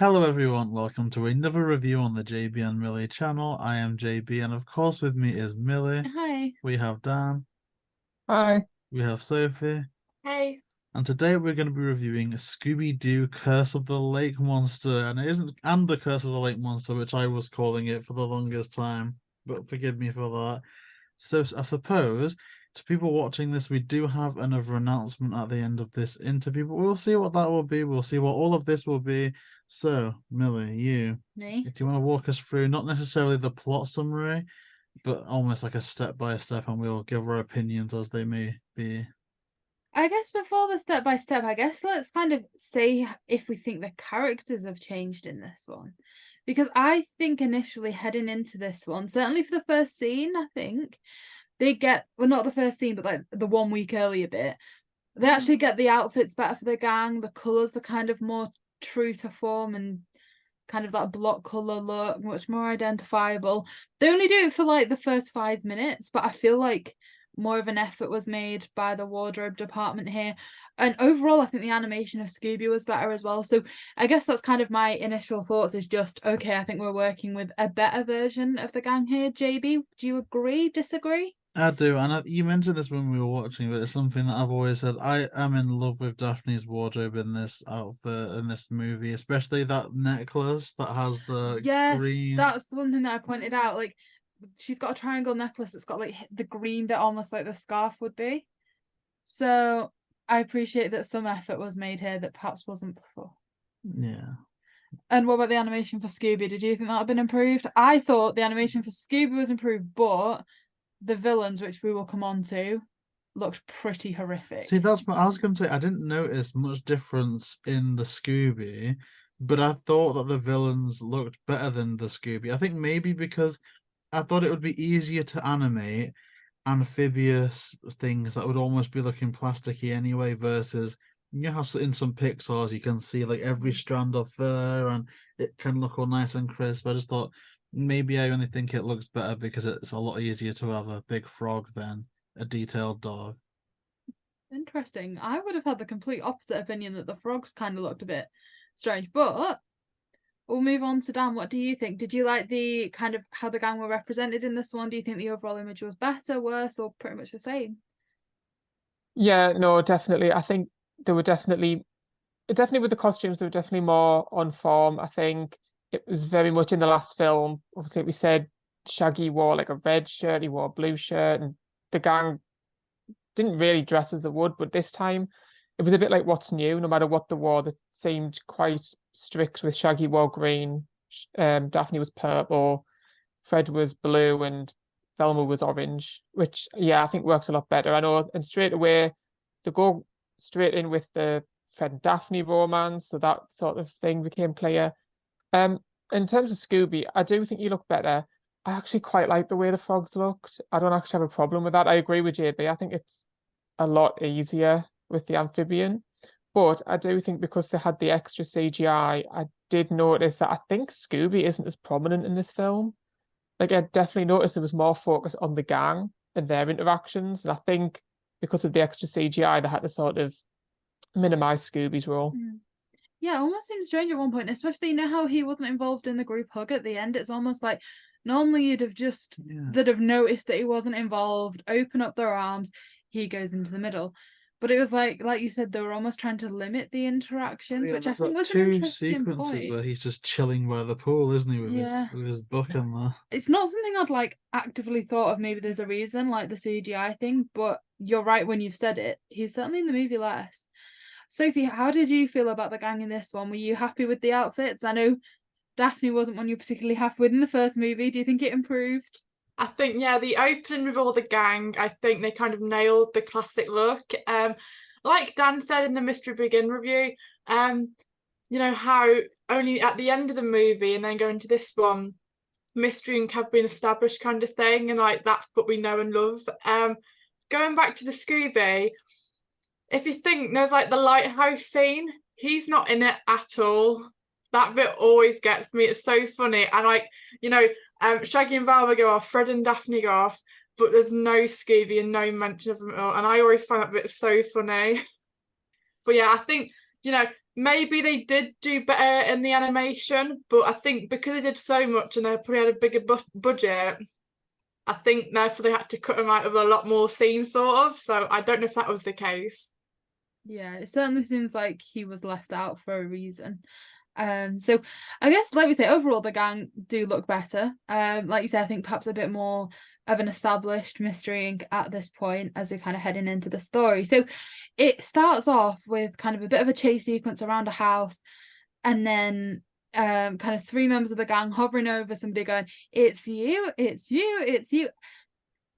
Hello everyone, welcome to another review on the JayBee and Milly channel. I am JayBee and of course with me is Milly. Hi. We have Dan, Hi. we have Sophie, Hey. and today we're going to be reviewing Scooby Doo Curse of the Lake Monster. And it isn't and the Curse of the Lake Monster, which I was calling it for the longest time, but forgive me for that. So I suppose to people watching this, we do have another announcement at the end of this interview, but we'll see what that will be. We'll see what all of this will be. So, Milly, Me? do you want to walk us through not necessarily the plot summary, but almost like a step by step, and we'll give our opinions as they may be. I guess before the step by step, I guess let's kind of say if we think the characters have changed in this one. Because I think initially heading into this one, certainly for the first scene, I think they get, well, not the first scene, but like the 1 week earlier bit, they actually get the outfits better for the gang. The colours are kind of more true to form and kind of that block colour look, much more identifiable. They only do it for like the first 5 minutes, but I feel like more of an effort was made by the wardrobe department here. And overall, I think the animation of Scooby was better as well. So I guess that's kind of my initial thoughts is just, okay, I think we're working with a better version of the gang here. JayBee, do you agree, disagree? I do, and you mentioned this when we were watching, but it's something that I've always said. I am in love with Daphne's wardrobe in this outfit, in this movie, especially that necklace that has the Yes, green. that's the one thing that I pointed out. Like, she's got a triangle necklace that's got like the green bit almost like the scarf would be. So I appreciate that some effort was made here that perhaps wasn't before. Yeah. And what about the animation for Scooby? Did you think that had been improved? I thought the animation for Scooby was improved, but the villains, which we will come on to, looked pretty horrific. See, that's what I was going to say. I didn't notice much difference in the Scooby, but I thought that the villains looked better than the Scooby. I think maybe because I thought it would be easier to animate amphibious things that would almost be looking plasticky anyway, versus you know how in some Pixars you can see like every strand of fur and it can look all nice and crisp. I just thought maybe I only think it looks better because it's a lot easier to have a big frog than a detailed dog. Interesting. I would have had the complete opposite opinion that the frogs kind of looked a bit strange, but we'll move on to Dan. What do you think? Did you like the kind of how the gang were represented in this one? Do you think the overall image was better, worse, or pretty much the same? Yeah, no, definitely. I think they were definitely with the costumes, they were definitely more on form. I think it was very much in the last film. Obviously, we said Shaggy wore like a red shirt, he wore a blue shirt, and the gang didn't really dress as they would, but this time it was a bit like what's new, no matter what they wore, that seemed quite strict with Shaggy wore green, Daphne was purple, Fred was blue, and Velma was orange, which yeah, I think works a lot better. I know, and straight away they go straight in with the Fred and Daphne romance, so that sort of thing became clear. Um, in terms of Scooby, I do think you look better. I actually quite like the way the frogs looked. I don't actually have a problem with that. I agree with JB. I think it's a lot easier with the amphibian. But I do think because they had the extra CGI, I did notice that I think Scooby isn't as prominent in this film. Like I definitely noticed there was more focus on the gang and their interactions. And I think because of the extra CGI, they had to sort of minimize Scooby's role. Yeah, it almost seems strange at one point, especially you know how he wasn't involved in the group hug at the end. It's almost like normally you'd have just they'd have noticed that he wasn't involved, open up their arms, he goes into the middle. But it was like you said, they were almost trying to limit the interactions, which I There's think like was an two interesting sequences point. where he's just chilling by the pool, isn't he, Yeah. with his book and that. It's not something I'd like actively thought of. Maybe there's a reason, like the CGI thing, but you're right when you've said it. He's certainly in the movie less. Sophie, how did you feel about the gang in this one? Were you happy with the outfits? I know Daphne wasn't one you're particularly happy with in the first movie. Do you think it improved? I think, yeah, the opening with all the gang, I think they kind of nailed the classic look. Like Dan said in the Mystery Begin review, you know, how only at the end of the movie and then going to this one, mystery and have been established kind of thing, and like that's what we know and love. Going back to the Scooby, if you think there's like the lighthouse scene, he's not in it at all. That bit always gets me. It's so funny. And like, you know, Shaggy and Velma go off, Fred and Daphne go off, but there's no Scooby and no mention of them at all. And I always find that bit so funny. But yeah, I think, you know, maybe they did do better in the animation, but I think because they did so much and they probably had a bigger budget, I think therefore they had to cut them out of a lot more scenes, sort of. So I don't know if that was the case. Yeah, it certainly seems like he was left out for a reason. So I guess, like we say, overall the gang do look better. Like you said, I think perhaps a bit more of an established mystery at this point as we're kind of heading into the story. So it starts off with kind of a bit of a chase sequence around a house, and then kind of three members of the gang hovering over somebody going, "It's you, it's you, it's you."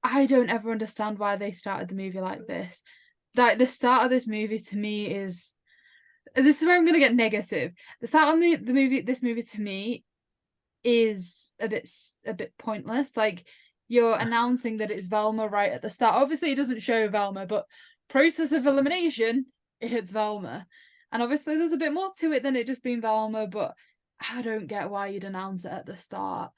I don't ever understand why they started the movie like this. Like the start of this movie to me is, this is where I'm gonna get negative. The start of this movie to me is a bit pointless. Like, you're announcing that it's Velma right at the start. Obviously it doesn't show Velma, but process of elimination, it's Velma. And obviously there's a bit more to it than it just being Velma, but I don't get why you'd announce it at the start.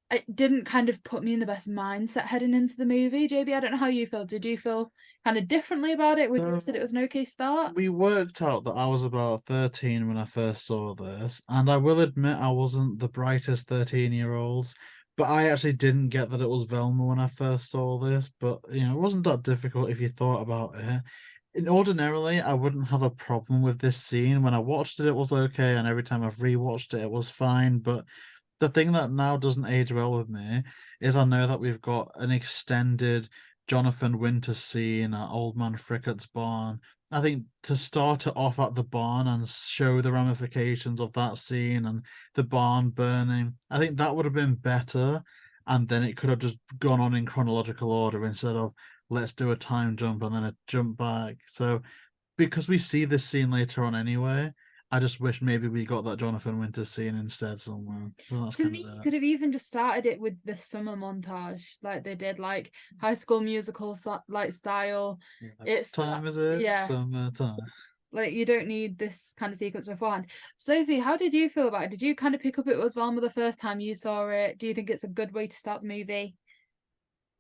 It didn't kind of put me in the best mindset heading into the movie. JayBee, I don't know how you feel. Did you feel kind of differently about it? Would you have said it was an okay start? We worked out that I was about 13 when I first saw this, and I will admit I wasn't the brightest 13-year-olds, but I actually didn't get that it was Velma when I first saw this, but it wasn't that difficult if you thought about it. And ordinarily, I wouldn't have a problem with this scene. When I watched it, it was okay, and every time I've rewatched it, it was fine, but the thing that now doesn't age well with me is I know that we've got an extended Jonathan Winter scene at Old Man Frickett's barn. I think to start it off at the barn and show the ramifications of that scene and the barn burning, I think that would have been better. And then it could have just gone on in chronological order instead of let's do a time jump and then a jump back. So because we see this scene later on anyway, I just wish maybe we got that Jonathan Winters scene instead somewhere. Well, that's To kind me, of you it. could have even just started it with the summer montage, like they did, like High School Musical like style. Yeah, It's time is it? yeah, Summertime. like you don't need this kind of sequence beforehand. Sophie, how did you feel about it? Did you kind of pick up it was Velma the first time you saw it? Do you think it's a good way to start the movie?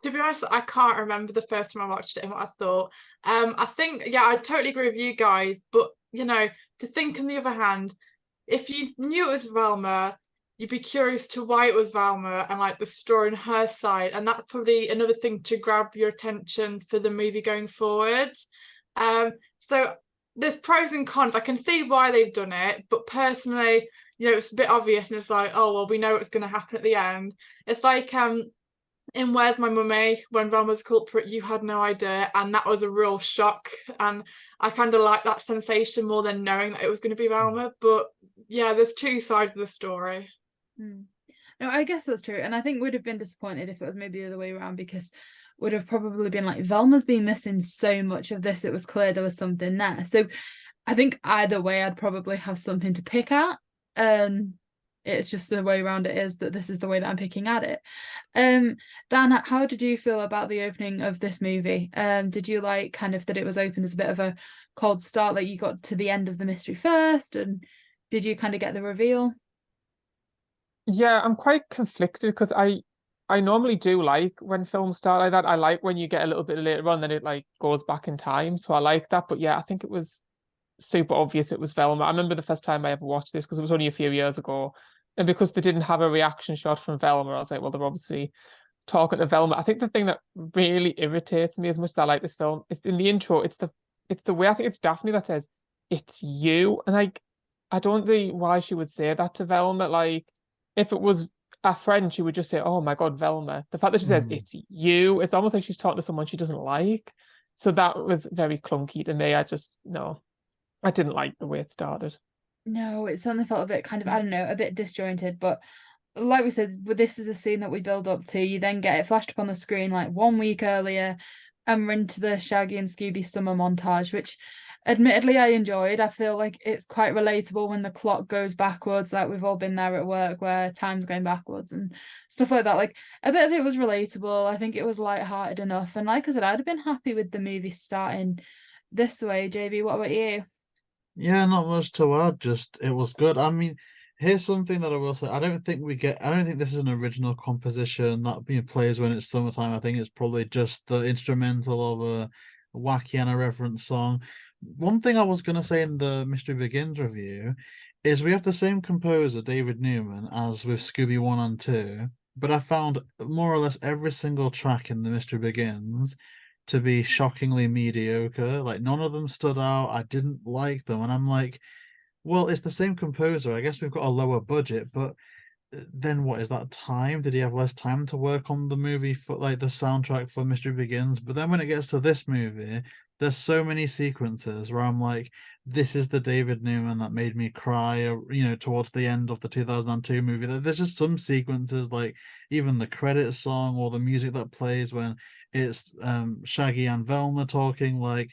To be honest, I can't remember the first time I watched it and what I thought. I think, yeah, I totally agree with you guys, but to think on the other hand, if you knew it was Velma, you'd be curious to why it was Velma and like the story on her side, and that's probably another thing to grab your attention for the movie going forward. So there's pros and cons. I can see why they've done it, but personally, it's a bit obvious, and it's like, oh well, we know what's going to happen at the end. It's like in Where's My Mummy, when Velma's culprit, you had no idea, and that was a real shock, and I kind of like that sensation more than knowing that it was going to be Velma. But yeah, there's two sides of the story. No, I guess that's true, and I think we'd have been disappointed if it was maybe the other way around, because would have probably been like, Velma's been missing so much of this, it was clear there was something there. So I think either way I'd probably have something to pick at. It's just the way around it is that this is the way that I'm picking at it. Dan, how did you feel about the opening of this movie? Did you like kind of that it was opened as a bit of a cold start, like you got to the end of the mystery first, and did you kind of get the reveal? Yeah, I'm quite conflicted because I normally do like when films start like that. I like when you get a little bit later on, then it like goes back in time. So I like that. But yeah, I think it was super obvious it was Velma. I remember the first time I ever watched this because it was only a few years ago. And because they didn't have a reaction shot from Velma, I was like, well, they're obviously talking to Velma. I think the thing that really irritates me as much as I like this film is in the intro, it's the way I think it's Daphne that says, it's you. And like I don't see why she would say that to Velma. Like if it was a friend, she would just say, oh my God, Velma. The fact that she says it's you, it's almost like she's talking to someone she doesn't like. So that was very clunky to me. No, I didn't like the way it started. No, it certainly felt a bit kind of, I don't know, a bit disjointed, but like we said, this is a scene that we build up to. You then get it flashed up on the screen like 1 week earlier, and we're into the Shaggy and Scooby summer montage, which admittedly I enjoyed. I feel like it's quite relatable when the clock goes backwards, like we've all been there at work where time's going backwards and stuff like that. Like a bit of it was relatable. I think it was lighthearted enough. And like I said, I'd have been happy with the movie starting this way. JayBee, what about you? Yeah, not much to add, just it was good. I mean, here's something that I will say. I don't think this is an original composition that plays when it's summertime. I think it's probably just the instrumental of a wacky and irreverent song. one thing I was gonna say in the Mystery Begins review is we have the same composer, David Newman, as with Scooby 1 and 2, but I found more or less every single track in the Mystery Begins to be shockingly mediocre. Like none of them stood out. I didn't like them, and I'm like, well, it's the same composer. I guess we've got a lower budget, but then what is that time? Did he have less time to work on the movie for like the soundtrack for Mystery Begins? But then when it gets to this movie, there's so many sequences where I'm like, this is the David Newman that made me cry, towards the end of the 2002 movie. There's just some sequences, like even the credit song or the music that plays when it's Shaggy and Velma talking, like,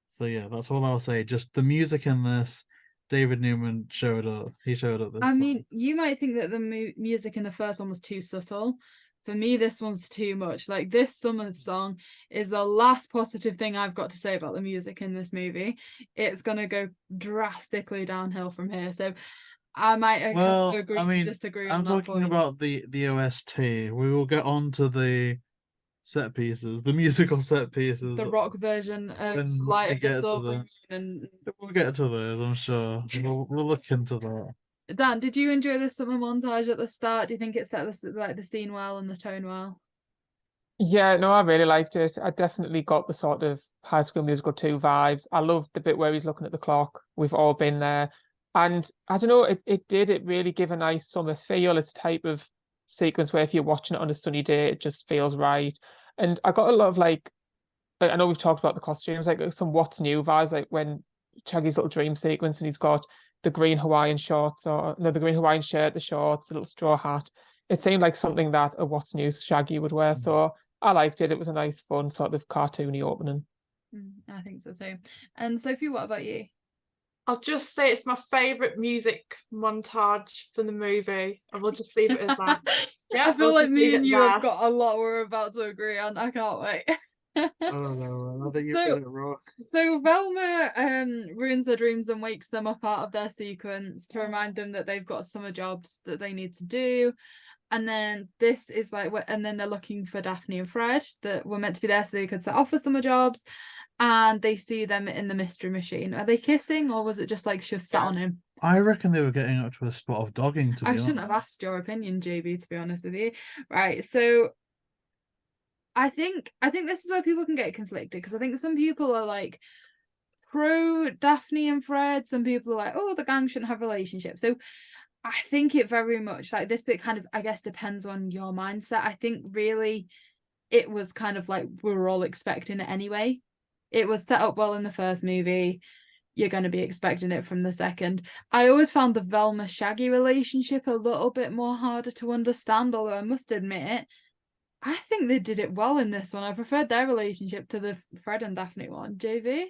so yeah, that's all I'll say. Just the music in this, David Newman showed up. He showed up this I time. mean, you might think that the music in the first one was too subtle. For me, this one's too much. Like, this summer song is the last positive thing I've got to say about the music in this movie. It's gonna go drastically downhill from here. So I might have to agree to disagree on I'm that talking point. about the OST. We will get on to the set pieces, the musical set pieces. The rock version of when Light we of the get to Silver the, Moon. And we'll get to those, I'm sure. We'll look into that. Dan, did you enjoy the summer montage at the start? Do you think it set the scene well and the tone well? Yeah, no, I really liked it. I definitely got the sort of High School Musical 2 vibes. I loved the bit where he's looking at the clock. We've all been there. And I don't know, it really give a nice summer feel. It's a type of sequence where if you're watching it on a sunny day, it just feels right. And I got a lot of like I know we've talked about the costumes, like some what's new vibes, like when Shaggy's little dream sequence and he's got the green Hawaiian shorts or no, the green Hawaiian shirt, the shorts, the little straw hat. It seemed like something that a what's new Shaggy would wear. So I liked it. It was a nice, fun, sort of cartoony opening. I think so too. And Sophie, what about you? I'll just say it's my favourite music montage from the movie. I will just leave it as that. Yeah, I feel we'll like just me leave and it you have there. got a lot we're about to agree on. I can't wait. Oh no, I think you So- got it wrong. So Velma ruins their dreams and wakes them up out of their sequence to remind them that they've got summer jobs that they need to do. And then this is like, and then they're looking for Daphne and Fred that were meant to be there so they could set off for summer jobs. And they see them in the mystery machine. Are they kissing, or was it just like she was sat on him? I reckon they were getting up to a spot of dogging, to be I shouldn't have honest. asked your opinion, JayBee, to be honest with you. Right, so I think this is where people can get conflicted, because I think some people are like pro Daphne and Fred, some people are like, oh, the gang shouldn't have relationships. So I think it very much, like, this bit kind of, I guess, depends on your mindset. I think really it was kind of like we were all expecting it anyway. It was set up well in the first movie. You're going to be expecting it from the second. I always found the Velma Shaggy relationship a little bit more harder to understand, although I must admit, I think they did it well in this one. I preferred their relationship to the Fred and Daphne one. JayBee?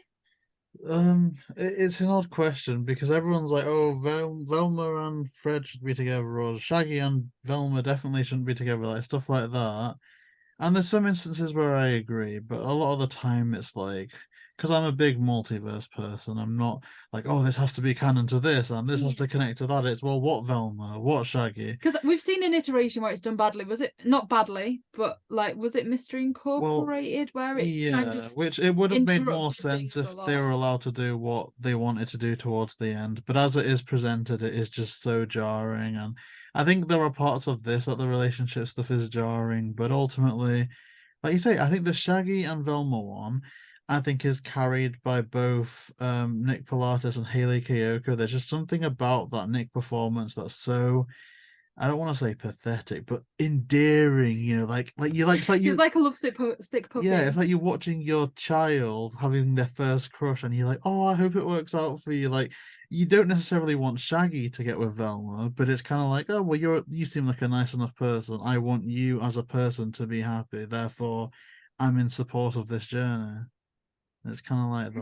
It's an odd question because everyone's like, oh, Velma and Fred should be together, or Shaggy and Velma definitely shouldn't be together, like stuff like that. And there's some instances where I agree, but a lot of the time it's like, because I'm a big multiverse person, I'm not like, oh, this has to be canon to this and this has to connect to that. It's, well, what Velma, what Shaggy? Because we've seen an iteration where it's done badly. Was it not badly, but like, was it Mystery Incorporated where it kind of which it would have made more interrupted sense things a if lot? they were allowed to do what they wanted to do towards the end. But as it is presented, it is just so jarring. And I think there are parts of this that the relationship stuff is jarring, but ultimately, like you say, I think the Shaggy and Velma one, I think is carried by both Nick Palatas and Hayley Kiyoko. There's just something about that Nick performance that's so, I don't want to say pathetic, but endearing. It's like He's like a love stick puppy. yeah, it's like you're watching your child having their first crush, and you're like, oh, I hope it works out for you. Like, you don't necessarily want Shaggy to get with Velma, but it's kind of like, oh, well, you seem like a nice enough person. I want you as a person to be happy. Therefore, I'm in support of this journey. It's kind of like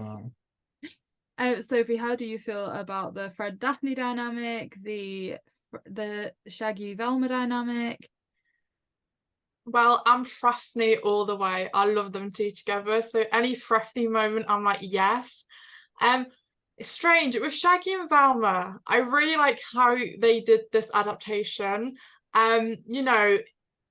that. Sophie, how do you feel about the Fred Daphne dynamic, the Shaggy Velma dynamic? Well, I'm Daphne all the way. I love them two together. So any Daphne moment, I'm like, yes. It's strange. With Shaggy and Velma, I really like how they did this adaptation. You know,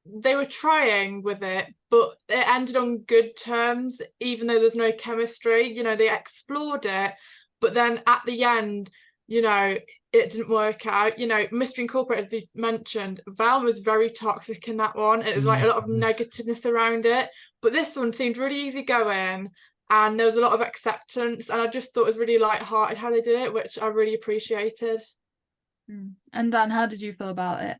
they were trying with it, but it ended on good terms, even though there's no chemistry. You know, they explored it, but then at the end, you know, it didn't work out. You know, Mystery Incorporated, as you mentioned, Velma was very toxic in that one. It was like a lot of negativeness around it. But this one seemed really easygoing, and there was a lot of acceptance, and I just thought it was really light-hearted how they did it, which I really appreciated. And Dan, how did you feel about it?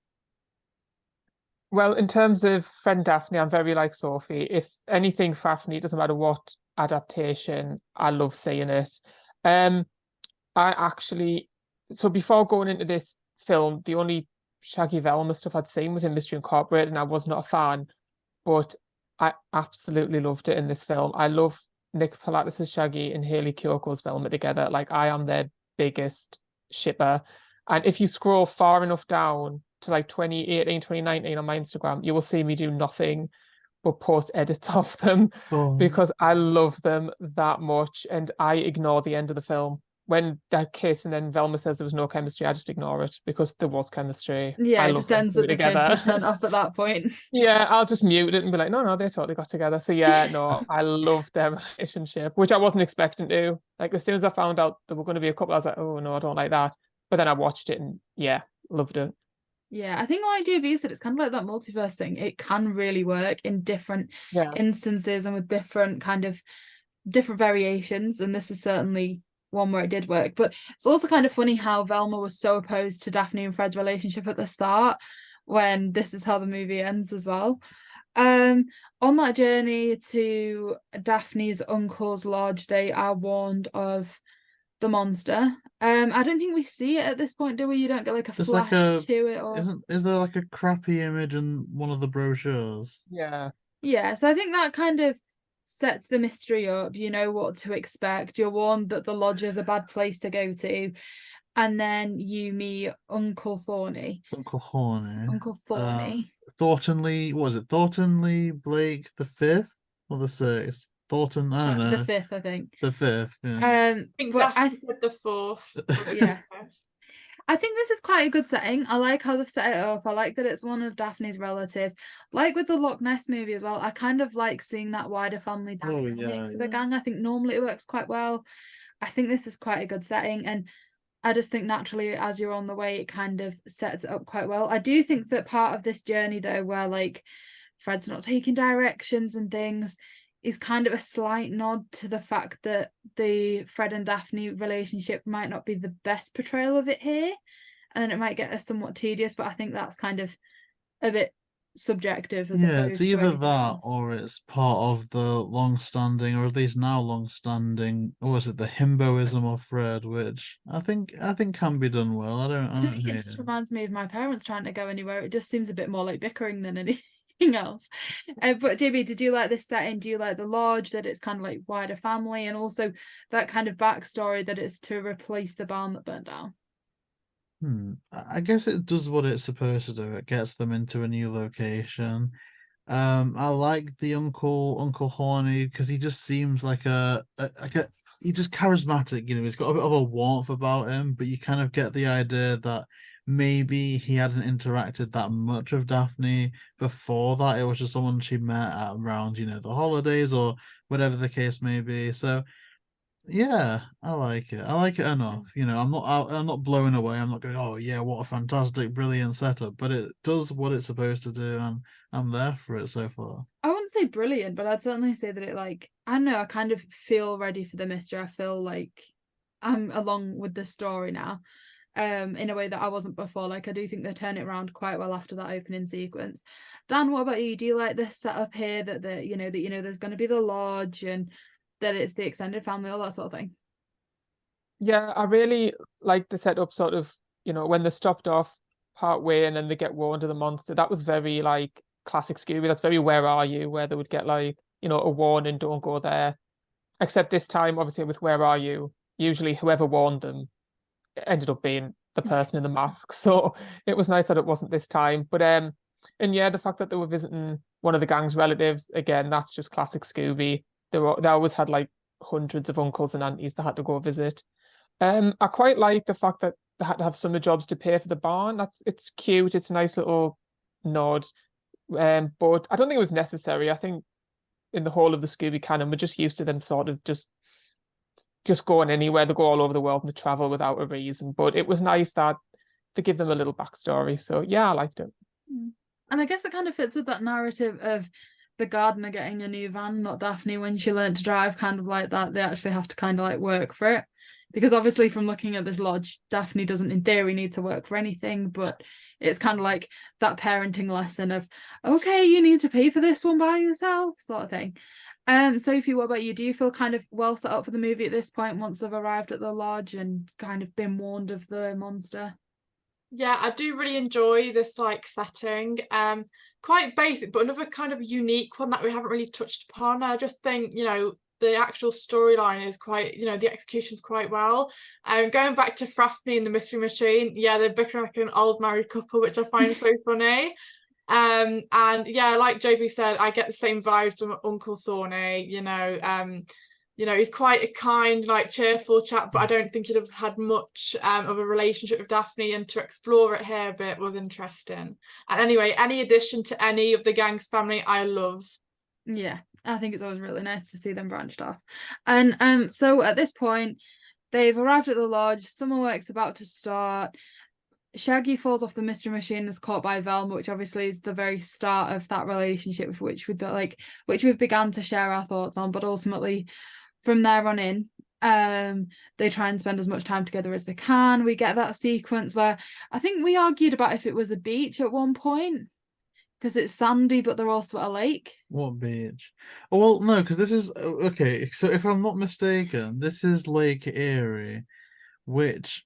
Well, in terms of Fred and Daphne, I'm very like Sophie. If anything, Daphne, it doesn't matter what adaptation, I love seeing it. I actually, so before going into this film, the only Shaggy Velma stuff I'd seen was in Mystery Incorporated, and I was not a fan, but I absolutely loved it in this film. I love Nick Palatas' Shaggy and Hayley Kiyoko's Velma together. Like, I am their biggest shipper. And if you scroll far enough down to like 2018, 2019 on my Instagram, you will see me do nothing but post edits of them because I love them that much, and I ignore the end of the film. When they kiss and then Velma says there was no chemistry, I just ignore it because there was chemistry. Yeah, I it love just them ends two at the together. kiss, you turn off at that point. Yeah, I'll just mute it and be like, no, they totally got together. So yeah, no, I love their relationship, which I wasn't expecting to. Like, as soon as I found out there were going to be a couple, I was like, oh no, I don't like that. But then I watched it and yeah, loved it. Yeah, I think like JayBee said, it's kind of like that multiverse thing. It can really work in different instances and with different variations. And this is certainly one where it did work. But it's also kind of funny how Velma was so opposed to Daphne and Fred's relationship at the start, when this is how the movie ends as well. On that journey to Daphne's uncle's lodge, they are warned of the monster. I don't think we see it at this point, do we? You don't get like a Just flash like to it, or is there like a crappy image in one of the brochures? Yeah. So I think that kind of sets the mystery up. You know what to expect. You're warned that the lodge is a bad place to go to, and then you meet Uncle Thorny. Uncle Horny. Uncle Thorny. Thorntonley, what was it? Thorntonley Blake the fifth or the sixth? Thornton, I don't know. The fifth, I think. The fifth, yeah. I think but Daphne said the fourth. Yeah. I think this is quite a good setting. I like how they've set it up. I like that it's one of Daphne's relatives. Like with the Loch Ness movie as well, I kind of like seeing that wider family dynamic for the gang. I think normally it works quite well. I think this is quite a good setting, and I just think naturally as you're on the way, it kind of sets it up quite well. I do think that part of this journey though, where like Fred's not taking directions and things, is kind of a slight nod to the fact that the Fred and Daphne relationship might not be the best portrayal of it here, and then it might get somewhat tedious, but I think that's kind of a bit subjective as opposed it's either to that else. or it's part of the long-standing, or at least now long-standing, or was it the himboism of Fred, which I think can be done well. I don't It hate just it. reminds me of my parents trying to go anywhere. It just seems a bit more like bickering than anything else. But JayBee, did you like this setting? Do you like the lodge, that it's kind of like wider family, and also that kind of backstory that it's to replace the barn that burnt down? I guess it does what it's supposed to do. It gets them into a new location. I like the Uncle Horny because he just seems like he's just charismatic. You know, he's got a bit of a warmth about him, but you kind of get the idea that maybe he hadn't interacted that much with Daphne before that. It was just someone she met at around, you know, the holidays or whatever the case may be. So yeah, I like it. I like it enough. You know, I'm not blown away. I'm not going, oh yeah, what a fantastic, brilliant setup. But it does what it's supposed to do, and I'm there for it so far. I wouldn't say brilliant, but I'd certainly say that it, like, I don't know, I kind of feel ready for the mystery. I feel like I'm along with the story now, in a way that I wasn't before. Like, I do think they turn it around quite well after that opening sequence. Dan, what about you? Do you like this setup here, that there's going to be the lodge and that it's the extended family, all that sort of thing? Yeah, I really like the setup, sort of, you know, when they stopped off part way and then they get warned of the monster. That was very like classic Scooby. That's very Where Are You, where they would get like, you know, a warning, don't go there. Except this time, obviously, with Where Are You, usually whoever warned them ended up being the person in the mask. So it was nice that it wasn't this time. But and yeah, the fact that they were visiting one of the gang's relatives, again, that's just classic Scooby. They always had like hundreds of uncles and aunties they had to go visit. I quite like the fact that they had to have summer jobs to pay for the barn. It's cute. It's a nice little nod. But I don't think it was necessary. I think in the whole of the Scooby canon, we're just used to them sort of just going anywhere. They go all over the world and they travel without a reason. But it was nice that to give them a little backstory. So yeah, I liked it. And I guess it kind of fits with that narrative of the gardener getting a new van, not Daphne when she learned to drive, kind of like that. They actually have to kind of like work for it. Because obviously from looking at this lodge, Daphne doesn't in theory need to work for anything, but it's kind of like that parenting lesson of, okay, you need to pay for this one by yourself, sort of thing. Sophie, what about you? Do you feel kind of well set up for the movie at this point once they've arrived at the lodge and kind of been warned of the monster? Yeah, I do really enjoy this like setting. Quite basic, but another kind of unique one that we haven't really touched upon. I just think, the actual storyline is quite, the execution's quite well. Going back to Daphne and the Mystery Machine, yeah, they're bickering like an old married couple, which I find so funny. And yeah, like JayBee said, I get the same vibes from Uncle Thorny. He's quite a kind, like cheerful chap, but I don't think he'd have had much of a relationship with Daphne, and to explore it here a bit was interesting. And anyway, any addition to any of the gang's family, I love. Yeah, I think it's always really nice to see them branched off. And so at this point, they've arrived at the lodge. Summer work's about to start. Shaggy falls off the mystery machine and is caught by Velma, which obviously is the very start of that relationship, which we've begun to share our thoughts on. But ultimately, from there on in, they try and spend as much time together as they can. We get that sequence where I think we argued about if it was a beach at one point, because it's sandy, but they're also at a lake. What beach? Oh, well, no, because this is okay. So if I'm not mistaken, this is Lake Erie, which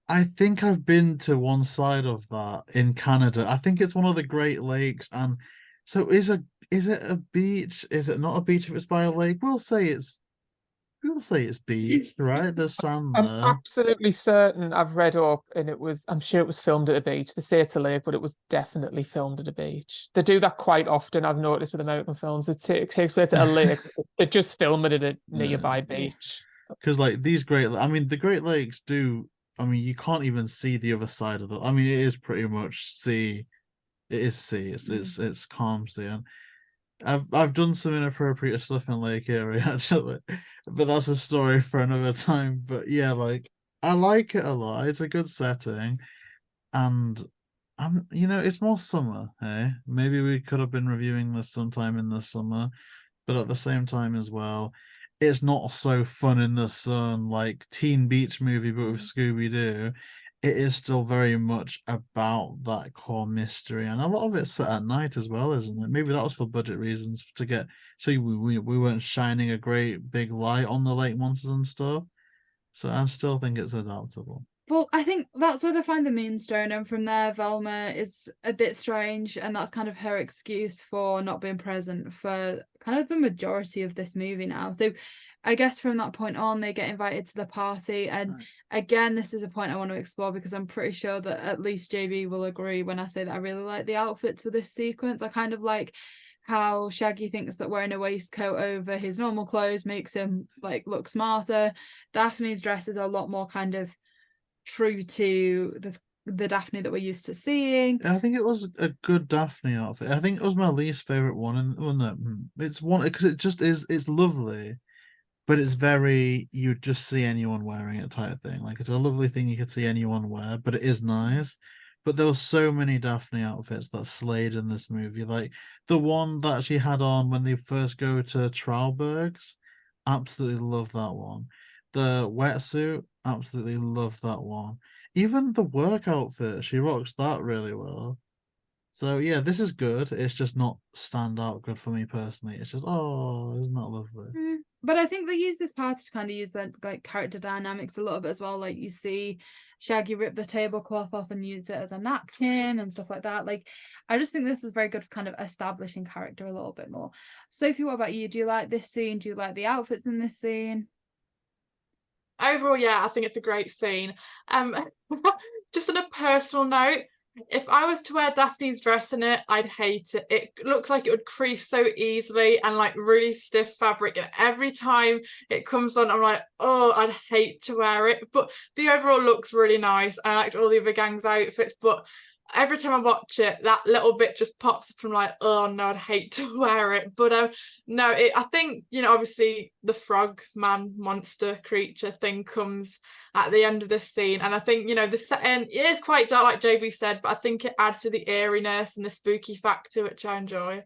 I think I've been to one side of that in Canada. I think it's one of the Great Lakes, and so is it a beach? Is it not a beach if it's by a lake? We'll say it's beach, right? There's sand I'm there. absolutely certain I've read up, and I'm sure it was filmed at a beach. They say it's a lake, but it was definitely filmed at a beach. They do that quite often, I've noticed with American films. It takes place at a lake. They just film it at a nearby beach. Because like the Great Lakes do. I mean, you can't even see the other side of it is pretty much sea. It is sea. It's calm sea, and I've done some inappropriate stuff in Lake Erie actually, but that's a story for another time. But yeah, like I like it a lot. It's a good setting, and it's more summer. Hey, maybe we could have been reviewing this sometime in the summer, but at the same time as well, it's not so fun in the sun like Teen Beach Movie, but with Scooby Doo. It is still very much about that core mystery, and a lot of it's set at night as well, isn't it? Maybe that was for budget reasons to get so we weren't shining a great big light on the lake monsters and stuff. So I still think it's adaptable. Well, I think that's where they find the Moonstone, and from there, Velma is a bit strange, and that's kind of her excuse for not being present for kind of the majority of this movie now. So I guess from that point on, they get invited to the party, and again, this is a point I want to explore because I'm pretty sure that at least JayBee will agree when I say that I really like the outfits for this sequence. I kind of like how Shaggy thinks that wearing a waistcoat over his normal clothes makes him like look smarter. Daphne's dress is a lot more kind of true to the Daphne that we're used to seeing. I think it was a good Daphne outfit. I think it was my least favorite one, and it's one because it just is. It's lovely, but it's very you'd just see anyone wearing it type thing. Like it's a lovely thing you could see anyone wear, but it is nice. But there were so many Daphne outfits that slayed in this movie. Like the one that she had on when they first go to Trauberg's, absolutely love that one. The wetsuit, absolutely love that one. Even the work outfit, she rocks that really well. So yeah, this is good. It's just not stand out good for me personally. It's just, oh, isn't that lovely? But I think they use this party to kind of use the like character dynamics a little bit as well. Like you see Shaggy rip the tablecloth off and use it as a napkin and stuff like that. Like I just think this is very good for kind of establishing character a little bit more. Sophie, what about you? Do you like this scene? Do you like the outfits in this scene? Overall, yeah, I think it's a great scene. Just on a personal note, if I was to wear Daphne's dress in it, I'd hate it. It looks like it would crease so easily and like really stiff fabric. And every time it comes on, I'm like, oh, I'd hate to wear it. But the overall looks really nice. I liked all the other gang's outfits. But every time I watch it, that little bit just pops up. I'm like, oh no, I'd hate to wear it. But no, I think, you know, obviously the frog man monster creature thing comes at the end of this scene, and I think, you know, the setting is quite dark, like JayBee said, but I think it adds to the eeriness and the spooky factor, which I enjoy.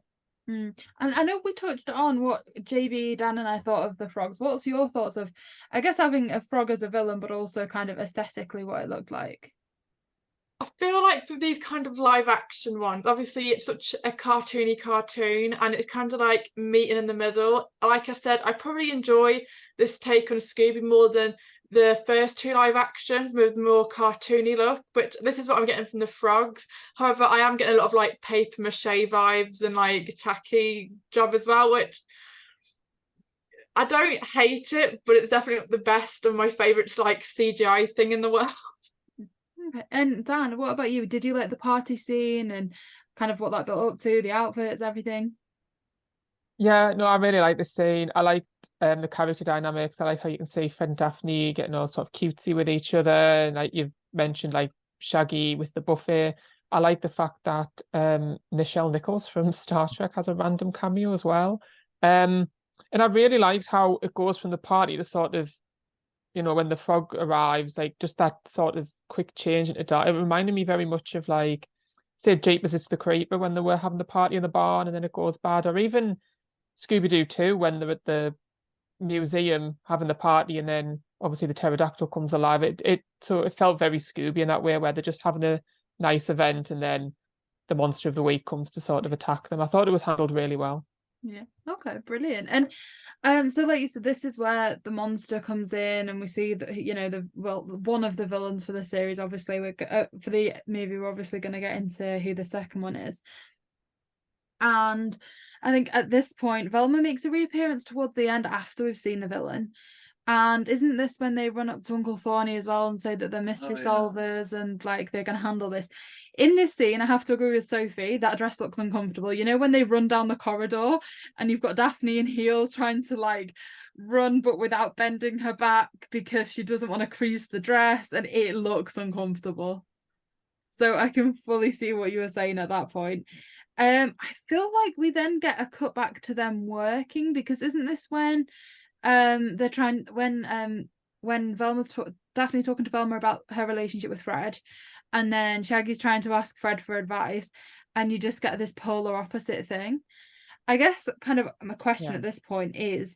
And I know we touched on what JayBee, Dan, and I thought of the frogs. What's your thoughts of, I guess, having a frog as a villain, but also kind of aesthetically what it looked like? I feel like with these kind of live action ones, obviously it's such a cartoony cartoon, and it's kind of like meeting in the middle. Like I said, I probably enjoy this take on Scooby more than the first two live actions with the more cartoony look, but this is what I'm getting from the frogs. However, I am getting a lot of like paper mache vibes and like tacky job as well, which I don't hate it, but it's definitely not the best of my favourite like CGI thing in the world. Okay. And Dan, what about you? Did you like the party scene and kind of what that built up to, the outfits, everything? Yeah, no, I really like this scene. I liked the character dynamics. I like how you can see Fred and Daphne getting all sort of cutesy with each other, and like you've mentioned, like Shaggy with the buffet. I like the fact that Nichelle Nichols from Star Trek has a random cameo as well. And I really liked how it goes from the party to sort of, you know, when the frog arrives, like just that sort of quick change into dark. It reminded me very much of like, say, Jeepers It's the Creeper when they were having the party in the barn and then it goes bad, or even Scooby Doo 2 when they're at the museum having the party and then obviously the pterodactyl comes alive. It felt very Scooby in that way, where they're just having a nice event and then the monster of the week comes to sort of attack them. I thought it was handled really well. Yeah. Okay, brilliant. And so like you said, this is where the monster comes in, and we see that, you know, one of the villains for the series. Obviously, for the movie, we're obviously going to get into who the second one is. And I think at this point, Velma makes a reappearance towards the end after we've seen the villain. And isn't this when they run up to Uncle Thorny as well and say that they're mystery solvers and like they're going to handle this? In this scene, I have to agree with Sophie, that dress looks uncomfortable. You know, when they run down the corridor and you've got Daphne in heels trying to like run but without bending her back because she doesn't want to crease the dress, and it looks uncomfortable. So I can fully see what you were saying at that point. I feel like we then get a cut back to them working, because isn't this when they're trying, when Daphne talking to Velma about her relationship with Fred, and then Shaggy's trying to ask Fred for advice, and you just get this polar opposite thing. I guess kind of my question at this point is,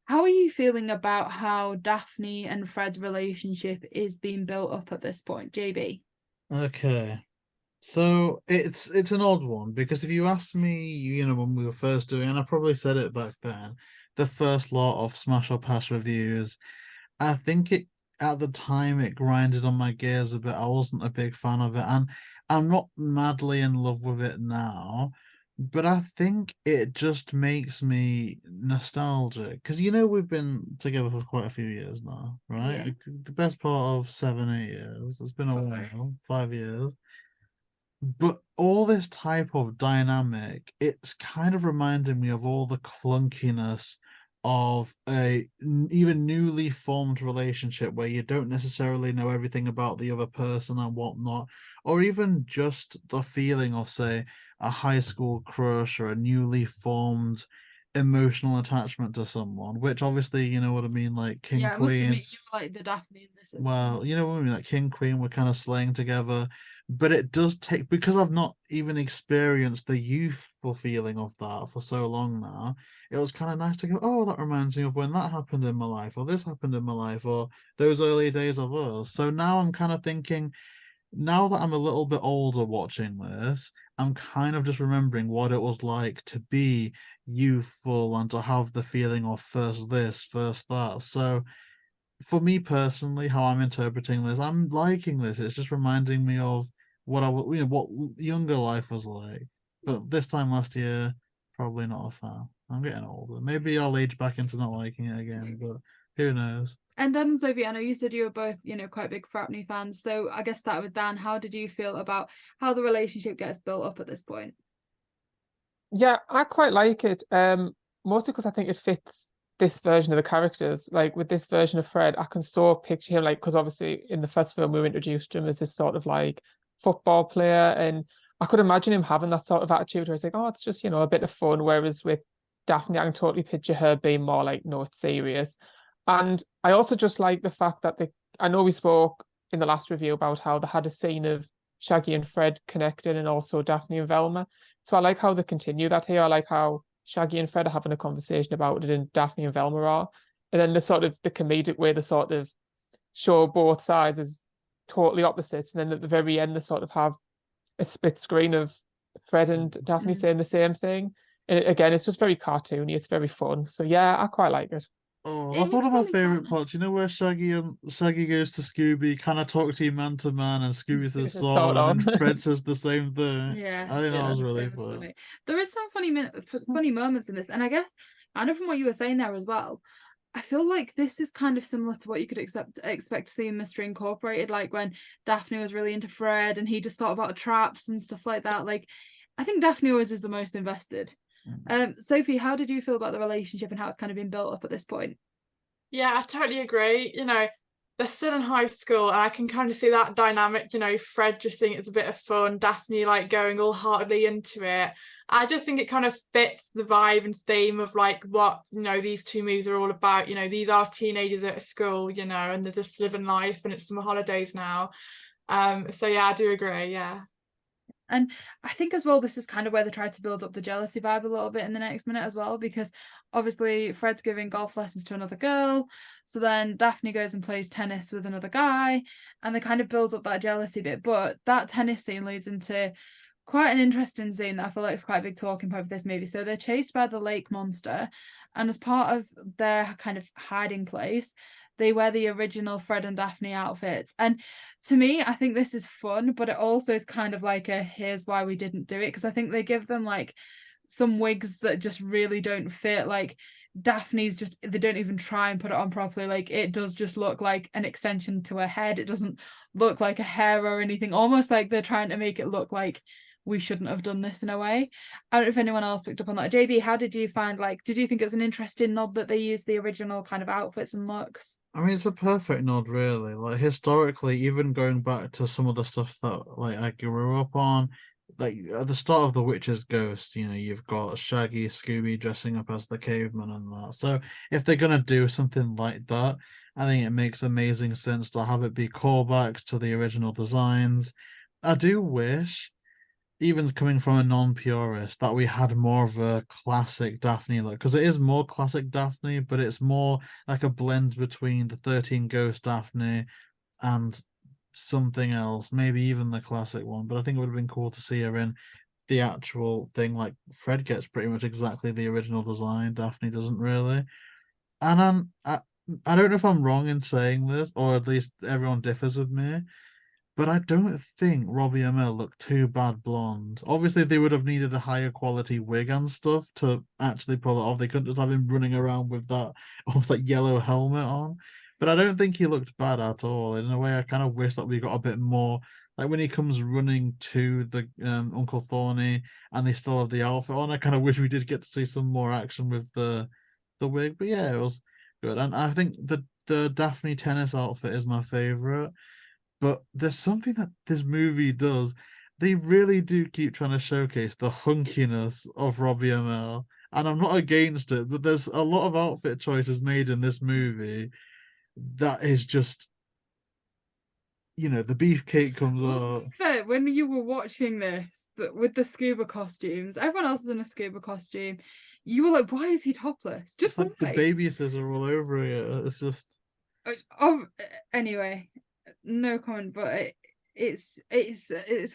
how are you feeling about how Daphne and Fred's relationship is being built up at this point, JayBee? Okay. So it's an odd one, because if you asked me, you know, when we were first doing, and I probably said it back then, the first lot of Smash or Pass reviews, I think it at the time it grinded on my gears a bit. I wasn't a big fan of it, and I'm not madly in love with it now, but I think it just makes me nostalgic, because you know we've been together for quite a few years now, right? Yeah. The best part of 7, 8 years. It's been a while, 5 years. But all this type of dynamic, it's kind of reminding me of all the clunkiness of a even newly formed relationship where you don't necessarily know everything about the other person and whatnot, or even just the feeling of, say, a high school crush or a newly formed emotional attachment to someone, which obviously, you know what I mean, like King Yeah, I must Queen. admit you like the Daphne in this instance. Well, you know what I mean, like King Queen were kind of slaying together, but it does take, because I've not even experienced the youthful feeling of that for so long now. It was kind of nice to go, oh, that reminds me of when that happened in my life, or this happened in my life, or those early days of us. So now I'm kind of thinking, now that I'm a little bit older watching this, I'm kind of just remembering what it was like to be youthful and to have the feeling of first this, first that. So for me personally, how I'm interpreting this, I'm liking this. It's just reminding me of what what younger life was like. But this time last year, probably not a fan. I'm getting older. Maybe I'll age back into not liking it again, but who knows? And Dan and Sophie, I know you said you were both, you know, quite big Fratney fans. So I guess start with Dan. How did you feel about how the relationship gets built up at this point? Yeah, I quite like it. Mostly because I think it fits this version of the characters. Like with this version of Fred, I can so picture him, like, because obviously in the first film we were introduced to him as this sort of like football player, and I could imagine him having that sort of attitude where it's like, oh, it's just, a bit of fun. Whereas with Daphne, I can totally picture her being more like, no, it's serious. And I also just like the fact that I know we spoke in the last review about how they had a scene of Shaggy and Fred connecting and also Daphne and Velma. So I like how they continue that here. I like how Shaggy and Fred are having a conversation about it and Daphne and Velma are. And then the comedic way they sort of show both sides as totally opposites. And then at the very end, they sort of have a split screen of Fred and Daphne saying the same thing. And again, it's just very cartoony. It's very fun. So yeah, I quite like it. Oh, It that's one is of my really favorite fun. parts. You know where Shaggy goes to Scooby, can I talk to you man to man? And Scooby says Sort sort, and then of. Fred says the same thing. Yeah, I think that was really it was fun. funny. There is some funny moments in this, and I guess I know from what you were saying there as well. I feel like this is kind of similar to what you could expect to see in Mystery Incorporated, like when Daphne was really into Fred and he just thought about traps and stuff like that. Like, I think Daphne always is the most invested. Sophie, how did you feel about the relationship and how it's kind of been built up at this point? Yeah, I totally agree. They're still in high school, and I can kind of see that dynamic. Fred just think it's a bit of fun, Daphne like going all heartedly into it. I just think it kind of fits the vibe and theme of like what these two movies are all about. These are teenagers at school, and they're just living life, and it's summer holidays now. So yeah, I do agree. Yeah. And I think as well, this is kind of where they tried to build up the jealousy vibe a little bit in the next minute as well, because obviously Fred's giving golf lessons to another girl. So then Daphne goes and plays tennis with another guy, and they kind of build up that jealousy bit. But that tennis scene leads into quite an interesting scene that I feel like is quite a big talking point of this movie. So they're chased by the lake monster, and as part of their kind of hiding place, they wear the original Fred and Daphne outfits. And to me, I think this is fun, but it also is kind of like a here's why we didn't do it, because I think they give them like some wigs that just really don't fit. Like Daphne's just, they don't even try and put it on properly. Like it does just look like an extension to her head. It doesn't look like a hair or anything, almost like they're trying to make it look like we shouldn't have done this in a way. I don't know if anyone else picked up on that. JayBee, how did you find, like, did you think it was an interesting nod that they used the original kind of outfits and looks? I mean, it's a perfect nod, really. Like historically, even going back to some of the stuff that like I grew up on, like at the start of The Witch's Ghost, you've got Shaggy, Scooby dressing up as the caveman and that. So if they're gonna do something like that, I think it makes amazing sense to have it be callbacks to the original designs. I do wish, even coming from a non-purist, that we had more of a classic Daphne look, because it is more classic Daphne, but it's more like a blend between the 13 Ghost Daphne and something else, maybe even the classic one. But I think it would have been cool to see her in the actual thing. Like Fred gets pretty much exactly the original design, Daphne doesn't really. And I don't know if I'm wrong in saying this, or at least everyone differs with me, but I don't think Robbie Amell looked too bad blonde. Obviously, they would have needed a higher quality wig and stuff to actually pull it off. They couldn't just have him running around with that almost like yellow helmet on. But I don't think he looked bad at all. In a way, I kind of wish that we got a bit more. Like when he comes running to the Uncle Thorny and they still have the outfit on, I kind of wish we did get to see some more action with the wig. But yeah, it was good. And I think the Daphne tennis outfit is my favorite. But there's something that this movie does. They really do keep trying to showcase the hunkiness of Robbie Amell. And I'm not against it, but there's a lot of outfit choices made in this movie that is just, the beefcake comes Well, up. to be fair, when you were watching this with the scuba costumes, everyone else was in a scuba costume. You were like, why is he topless? Just It's like the why? baby scissor all over it. It's just. Anyway, no comment, but it's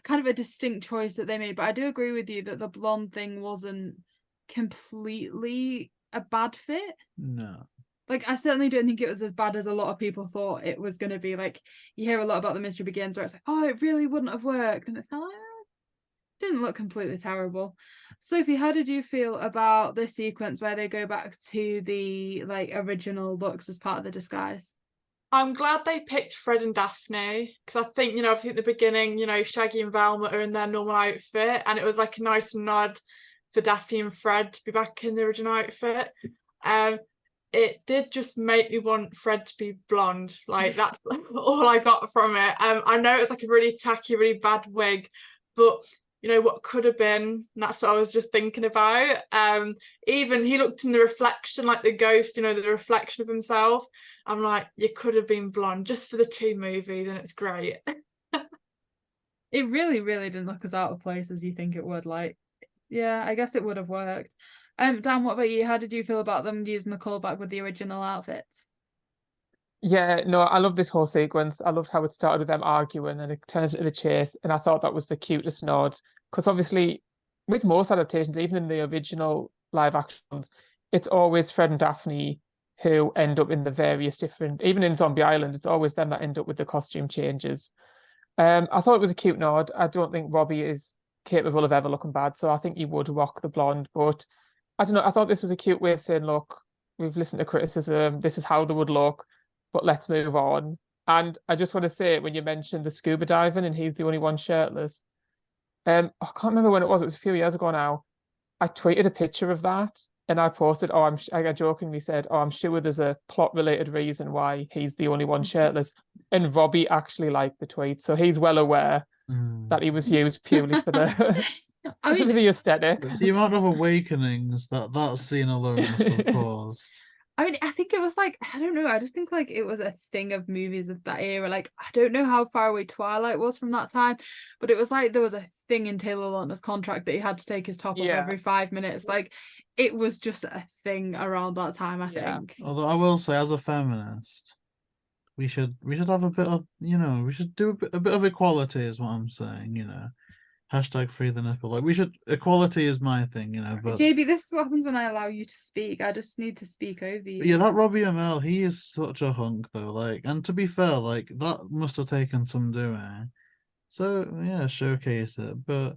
kind of a distinct choice that they made. But I do agree with you that the blonde thing wasn't completely a bad fit. No. Like, I certainly don't think it was as bad as a lot of people thought it was going to be. Like, you hear a lot about The Mystery Begins where it's like, oh, it really wouldn't have worked. And it's kind of like, didn't look completely terrible. Sophie, how did you feel about this sequence where they go back to the, like, original looks as part of the disguise? I'm glad they picked Fred and Daphne, because I think, obviously at the beginning, Shaggy and Velma are in their normal outfit, and it was like a nice nod for Daphne and Fred to be back in the original outfit. it did just make me want Fred to be blonde. Like, that's all I got from it. I know it's like a really tacky, really bad wig, but you know what could have been, and that's what I was just thinking about. Even he looked in the reflection, like the ghost, you know, the reflection of himself. I'm like, you could have been blonde just for the 2 movies, and it's great. It really, really didn't look as out of place as you think it would. Like, yeah, I guess it would have worked. Dan, what about you? How did you feel about them using the callback with the original outfits? Yeah, no, I love this whole sequence. I loved how it started with them arguing and it turns into the chase, and I thought that was the cutest nod. Because obviously, with most adaptations, even in the original live actions, it's always Fred and Daphne who end up in the various different. Even in Zombie Island, it's always them that end up with the costume changes. I thought it was a cute nod. I don't think Robbie is capable of ever looking bad, so I think he would rock the blonde. But I don't know. I thought this was a cute way of saying, look, we've listened to criticism. This is how they would look, but let's move on. And I just want to say, when you mentioned the scuba diving and he's the only one shirtless, I can't remember when it was. It was a few years ago now. I tweeted a picture of that and I posted, oh, I jokingly said, oh, I'm sure there's a plot related reason why he's the only one shirtless. And Robbie actually liked the tweet, so he's well aware that he was used purely for the I for mean, the aesthetic. The amount of awakenings that scene alone must have caused. I think it was like, I don't know, I just think like it was a thing of movies of that era. Like, I don't know how far away Twilight was from that time, but it was like there was a thing in Taylor Lautner's contract that he had to take his top off Yeah. every 5 minutes. Like, it was just a thing around that time, I Yeah. think. Although I will say, as a feminist, we should have a bit of, we should do a bit of equality, is what I'm saying. Hashtag free the nipple. Like, we should, equality is my thing, but JayBee, this is what happens when I allow you to speak. I just need to speak over you. yeah, that Robbie Amell, he is such a hunk though. Like, and to be fair, like that must have taken some doing. So yeah, showcase it. But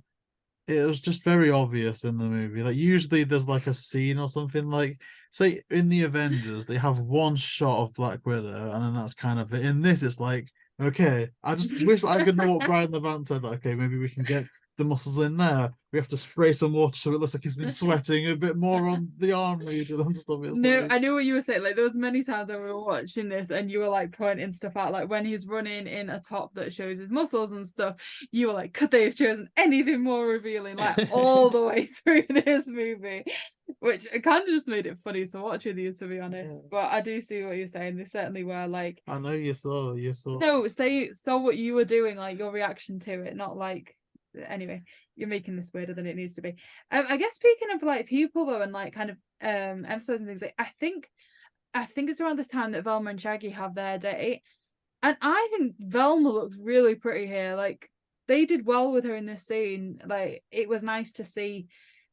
it was just very obvious in the movie. Like, usually there's like a scene or something. Like, say in the Avengers, they have one shot of Black Widow, and then that's kind of it. In this, it's like, okay, I just wish I could know what Brian Levant said. Like, okay, maybe we can get the muscles in there. We have to spray some water so it looks like he's been sweating a bit more on the arm region and stuff. It's No, like, I know what you were saying. Like, there was many times when we were watching this and you were like pointing stuff out, like when he's running in a top that shows his muscles and stuff, you were like, could they have chosen anything more revealing, like all the way through this movie? Which it kind of just made it funny to watch with you, to be honest. Yeah. But I do see what you're saying. They certainly were like, I know you saw. no, saw what you were doing, like your reaction to it, not like, anyway, you're making this weirder than it needs to be. I guess speaking of like people though, and like kind of emphasizing things, like I think it's around this time that Velma and Shaggy have their date, and I think Velma looks really pretty here. Like, they did well with her in this scene. Like, it was nice to see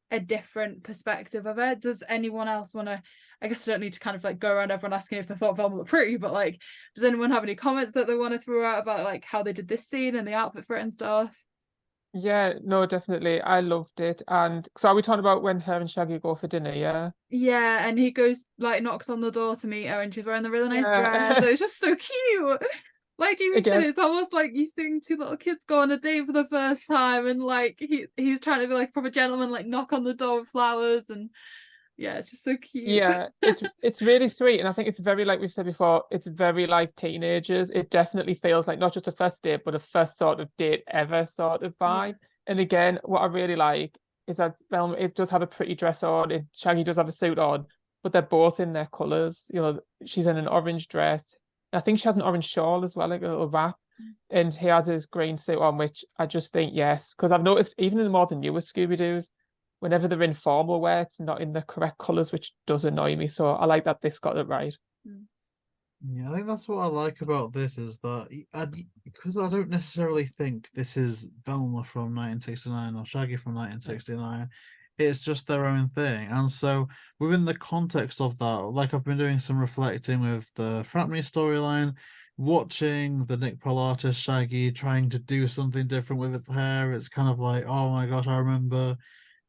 a different perspective of her. Does anyone else want to, I guess I don't need to kind of like go around everyone asking if they thought Velma looked pretty, but like, does anyone have any comments that they want to throw out about like how they did this scene and the outfit for it and stuff? Yeah, no, definitely. I loved it. And so are we talking about when her and Shaggy go for dinner, yeah? Yeah, and he goes, like, knocks on the door to meet her and she's wearing the really nice Yeah. dress. So it's just so cute. Like Jamie said, Again. it's almost like you seeing 2 little kids go on a date for the first time, and like he's trying to be like a proper gentleman, like knock on the door with flowers, and yeah, it's just so cute. Yeah, it's really sweet, and I think it's very, like we've said before, it's very like teenagers. It definitely feels like not just a first date, but a first sort of date ever sort of vibe. And again, what I really like is that Velma, it does have a pretty dress on, Shaggy does have a suit on, but they're both in their colours. She's in an orange dress. I think she has an orange shawl as well, like a little wrap. And he has his green suit on, which I just think, yes, because I've noticed even in the more than newest Scooby-Doos, whenever they're in formal wear, it's not in the correct colours, which does annoy me. So I like that this got it right. Yeah, I think that's what I like about this, is that because I don't necessarily think this is Velma from 1969 or Shaggy from 1969. It's just their own thing. And so within the context of that, like I've been doing some reflecting with the Fratme storyline, watching the Nick Palatas Shaggy trying to do something different with its hair. It's kind of like, oh my gosh, I remember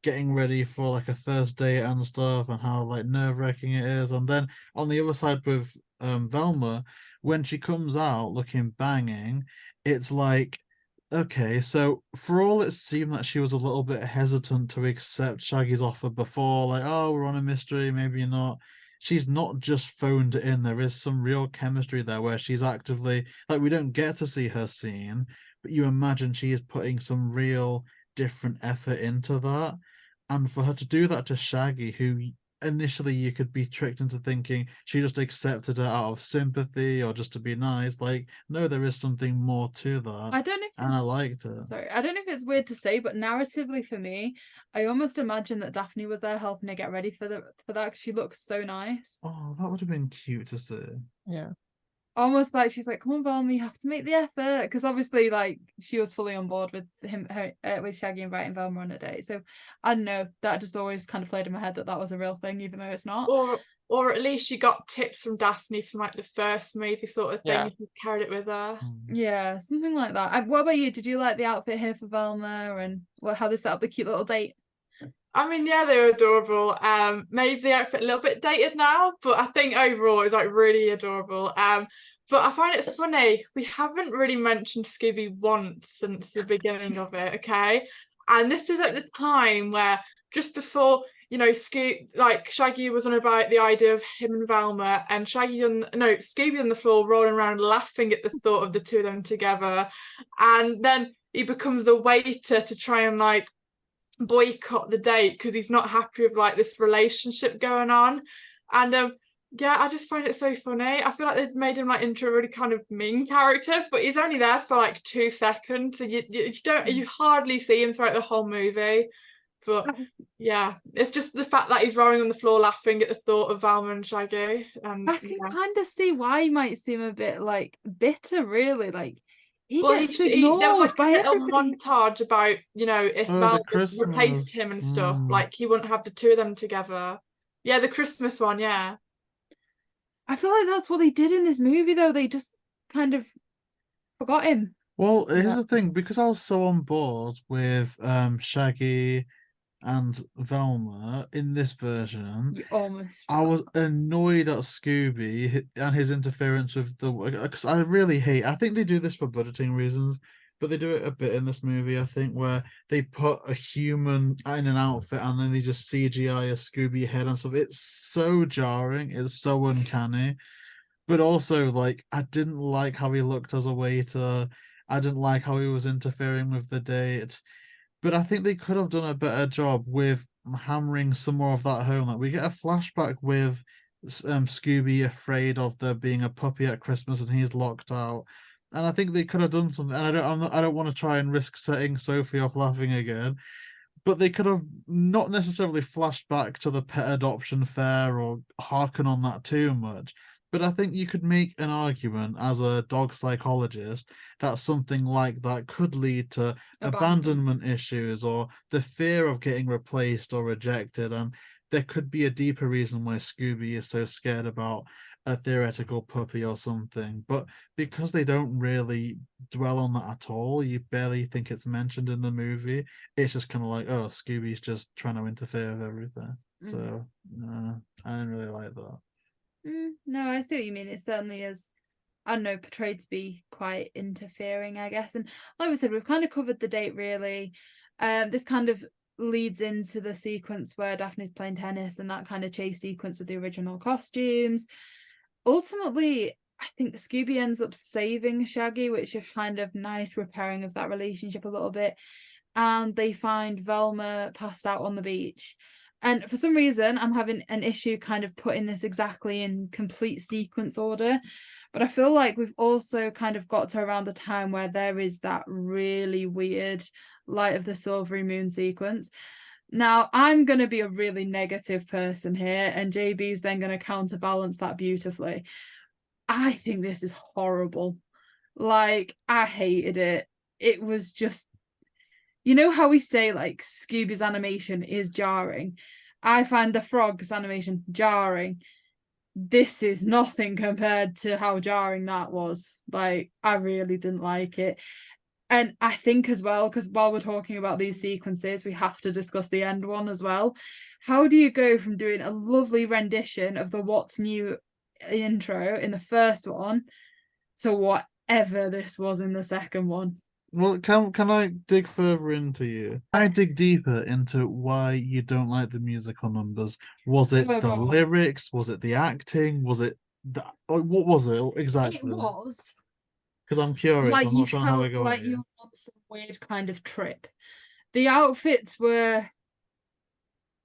getting ready for like a first date and stuff, and how like nerve-wracking it is. And then on the other side with Velma, when she comes out looking banging, it's like, okay, so for all it seemed that she was a little bit hesitant to accept Shaggy's offer before, like, oh, we're on a mystery, maybe not. she's not just phoned it in. There is some real chemistry there where she's actively, like, we don't get to see her scene, but you imagine she is putting some real different effort into that. And for her to do that to Shaggy, who initially you could be tricked into thinking she just accepted her out of sympathy or just to be nice. Like, no, there is something more to that. I don't know if And I liked it. Sorry, I don't know if it's weird to say, but narratively for me, I almost imagine that Daphne was there helping her get ready for that 'cause she looks so nice. Oh, that would have been cute to see. Yeah. Almost like she's like, "Come on, Velma, you have to make the effort," because obviously, like, she was fully on board with with Shaggy inviting Velma on a date. So I don't know, that just always kind of played in my head that was a real thing, even though it's not. Or at least she got tips from Daphne from like the first movie sort of thing. Yeah. If you carried it with her. Yeah, something like that. What about you? Did you like the outfit here for Velma and how they set up the cute little date? I mean, yeah, they were adorable. Maybe the outfit a little bit dated now, but I think overall it's like really adorable. But I find it funny, we haven't really mentioned Scooby once since the beginning of it, okay? And this is at the time where just before, you know, Shaggy was on about the idea of him and Velma, and Scooby on the floor rolling around laughing at the thought of the two of them together. And then he becomes a waiter to try and like boycott the date because he's not happy with like this relationship going on. And yeah, I just find it so funny. I feel like they've made him like into a really kind of mean character, but he's only there for like 2 seconds, so you hardly see him throughout the whole movie. But yeah, it's just the fact that he's rolling on the floor laughing at the thought of Velma and Shaggy. I can kind of see why he might seem a bit like bitter, really. Like he gets ignored there was by a little everybody. montage about, you know, if Velma replaced him and stuff, like he wouldn't have the two of them together. Yeah, the Christmas one, yeah. I feel like that's what they did in this movie, though. They just kind of forgot him. Well, here's the thing, because I was so on board with Shaggy and Velma in this version, You almost I was annoyed at Scooby and his interference with because I think they do this for budgeting reasons, but they do it a bit in this movie, I think, where they put a human in an outfit and then they just CGI a Scooby head and stuff. It's so jarring, it's so uncanny. But also, like, I didn't like how he looked as a waiter. I didn't like how he was interfering with the date. But I think they could have done a better job with hammering some more of that home. Like, we get a flashback with Scooby afraid of there being a puppy at Christmas and he's locked out. And I think they could have done something. And I don't want to try and risk setting Sophie off laughing again. But they could have not necessarily flashed back to the pet adoption fair or harken on that too much. But I think you could make an argument as a dog psychologist that something like that could lead to abandonment issues or the fear of getting replaced or rejected. And there could be a deeper reason why Scooby is so scared about a theoretical puppy or something. But because they don't really dwell on that at all, you barely think it's mentioned in the movie. It's just kind of like, oh, Scooby's just trying to interfere with everything. So I didn't really like that. No, I see what you mean. It certainly is, I don't know, portrayed to be quite interfering, I guess. And like we said, we've kind of covered the date, really. This kind of leads into the sequence where Daphne's playing tennis and that kind of chase sequence with the original costumes. Ultimately, I think Scooby ends up saving Shaggy, which is kind of nice repairing of that relationship a little bit. And they find Velma passed out on the beach. And for some reason, I'm having an issue kind of putting this exactly in complete sequence order. But I feel like we've also kind of got to around the time where there is that really weird Light of the Silvery Moon sequence. Now, I'm going to be a really negative person here, and JB's then going to counterbalance that beautifully. I think this is horrible. Like, I hated it. It was just, you know how we say, like, Scooby's animation is jarring? I find the frog's animation jarring. This is nothing compared to how jarring that was. Like, I really didn't like it. And I think as well, because while we're talking about these sequences, we have to discuss the end one as well. How do you go from doing a lovely rendition of the What's New intro in the first one to whatever this was in the second one? Well, can I dig further into you? I dig deeper into why you don't like the musical numbers. Was it Oh, the God. lyrics? Was it the acting? Was it what was it It exactly? was Because I'm curious. like I'm you not trying to have a felt go like at you you. were on some weird kind of trip. The outfits were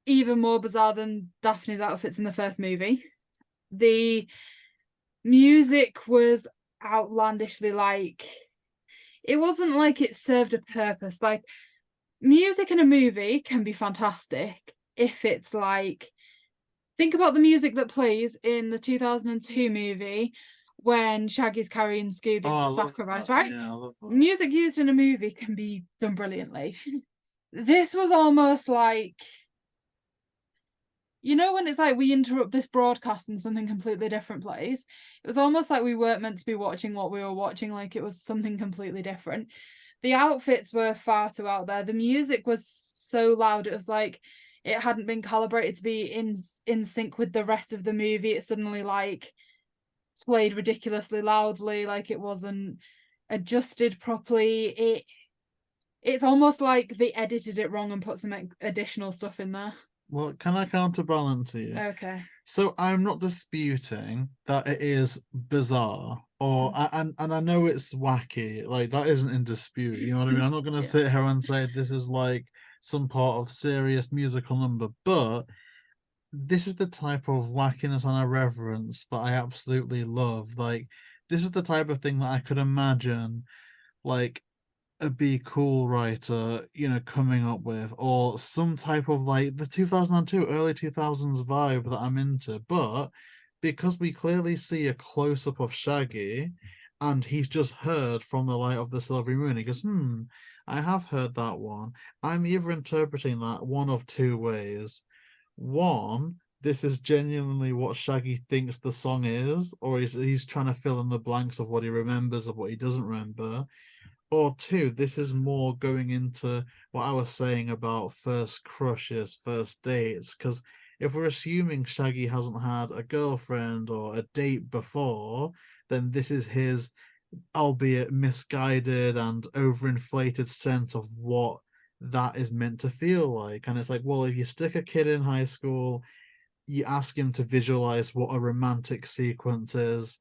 even more bizarre than Daphne's outfits in the first movie. The music was outlandishly like it wasn't like it served a purpose. Like music in a movie can be fantastic if it's like think about the music that plays in the 2002 movie when Shaggy's carrying Scooby Oh, I to love sacrifice, that. right? Yeah, I love that. Music used in a movie can be done brilliantly. This was almost like when it's like we interrupt this broadcast and something completely different plays. It was almost like we weren't meant to be watching what we were watching, like it was something completely different. The outfits were far too out there. The music was so loud. It was like it hadn't been calibrated to be in sync with the rest of the movie. It suddenly like played ridiculously loudly, like it wasn't adjusted properly. It's almost like they edited it wrong and put some additional stuff in there. Well, can I counterbalance you? Okay. So I'm not disputing that it is bizarre, or and I know it's wacky. Like that isn't in dispute. You know what I mean? I'm not gonna Yeah. sit here and say this is like some part of serious musical number, but this is the type of wackiness and irreverence that I absolutely love. Like this is the type of thing that I could imagine, like a Be Cool writer, coming up with, or some type of like the 2002, early 2000s vibe that I'm into. But because we clearly see a close up of Shaggy and he's just heard from the light of the silvery moon, he goes, I have heard that one. I'm either interpreting that one of two ways. One, this is genuinely what Shaggy thinks the song is, or he's trying to fill in the blanks of what he remembers of what he doesn't remember, or two, this is more going into what I was saying about first crushes, first dates. Because if we're assuming Shaggy hasn't had a girlfriend or a date before, then this is his, albeit misguided and overinflated sense of what that is meant to feel like. And it's like, well, if you stick a kid in high school, you ask him to visualize what a romantic sequence is,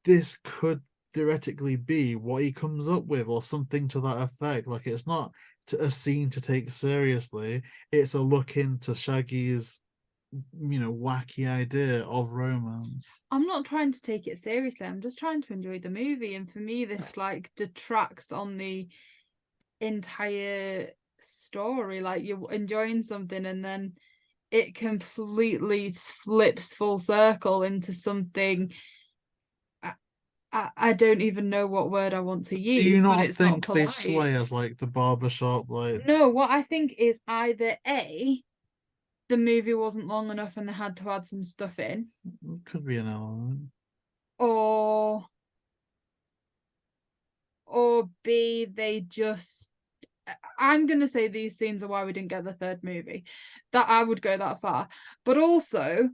this could theoretically be what he comes up with or something to that effect. Like it's not a scene to take seriously, it's a look into Shaggy's wacky idea of romance. I'm not trying to take it seriously. I'm just trying to enjoy the movie. And for me, this like detracts on the entire story. Like you're enjoying something and then it completely flips full circle into something. I don't even know what word I want to Do you use, but not it's not think they polite. slay as like the barbershop? Like, No, what I think is either A, the movie wasn't long enough and they had to add some stuff in, could be an element. or B, they just I'm gonna say these scenes are why we didn't get the third movie. That I would go that far. But also,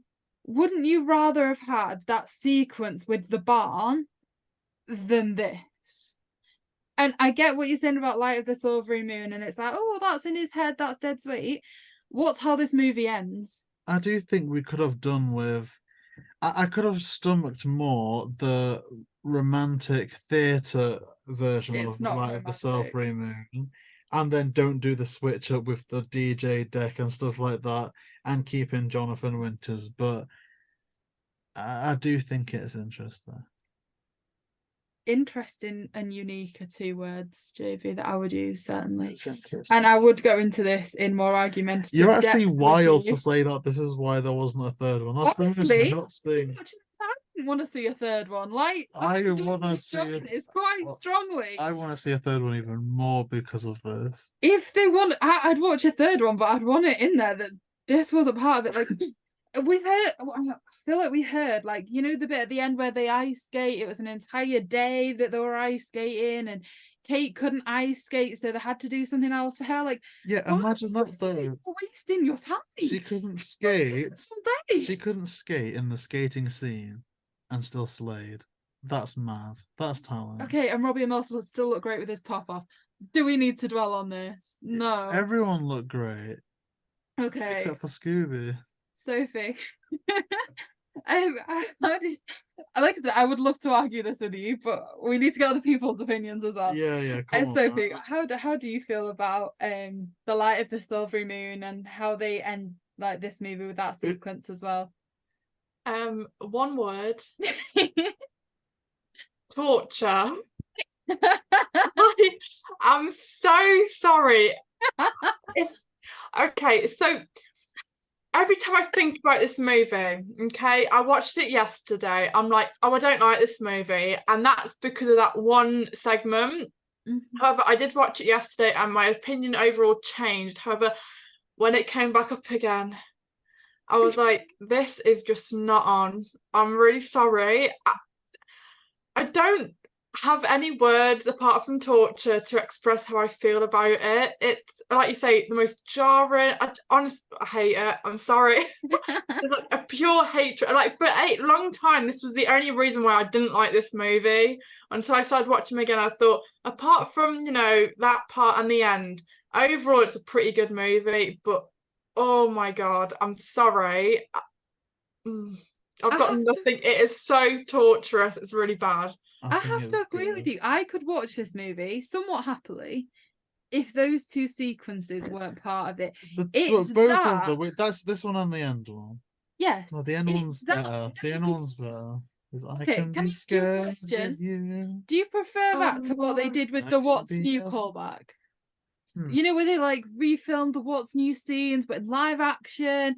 wouldn't you rather have had that sequence with the barn than this? And I get what you're saying about Light of the Silvery Moon, and it's like, oh, that's in his head, that's dead sweet. What's how this movie ends? I do think we could have done with. I could have stomached more the romantic theatre version It's of not Light of the romantic. Silvery Moon, and then don't do the switch up with the DJ deck and stuff like that, and keep in Jonathan Winters. But I do think it's interesting. Interesting and unique are two words, JayBee, that I would use, certainly. It's interesting. And I would go into this in more argumentative You're actually depth with wild you. to say that this is why there wasn't a third one. That's the most Honestly, nuts thing. I didn't want to see a third one. Like, I don't want to join see. this quite strongly. I want to see a third one even more because of this. If they want, I'd watch a third one, but I'd want it in there that this was a part of it. Like, we've heard, I feel like we heard, like, the bit at the end where they ice skate, it was an entire day that they were ice skating, and Kate couldn't ice skate, so they had to do something else for her. Like, Yeah, imagine that though. You're wasting your time. She couldn't skate. All day. She couldn't skate in the skating scene and still slayed. That's mad. That's talent. Okay, and Robbie and Melton still look great with his top off. Do we need to dwell on this? No. Everyone looked great. Okay. Except for Scooby. Sophie. Like I said, I would love to argue this with you, but we need to get other people's opinions as well. Yeah, come on. Sophie, how do you feel about the light of the silvery moon and how they end like this movie with that sequence as well? One word. Torture. I'm so sorry. Okay, so every time I think about this movie, okay, I watched it yesterday. I'm like, oh, I don't like this movie, and that's because of that one segment. However, I did watch it yesterday, and my opinion overall changed. However, when it came back up again, I was like, this is just not on. I'm really sorry. I don't have any words apart from torture to express how I feel about it. It's like you say, the most jarring. I hate it. I'm sorry. It's like a pure hatred. Like for a long time, this was the only reason why I didn't like this movie. Until I started watching them again, I thought, apart from that part and the end, overall it's a pretty good movie. But oh my god, I'm sorry. I've got nothing. It is so torturous. It's really bad. I have to agree with you. I could watch this movie somewhat happily if those two sequences weren't part of it. It's both that... of them. That's this one and the end one. Yes. No, the end one's better. The end one's better. Okay, can I ask you a question? Do you prefer that to what they did with the What's New callback? You know, where they like refilmed the What's New scenes, but in live action.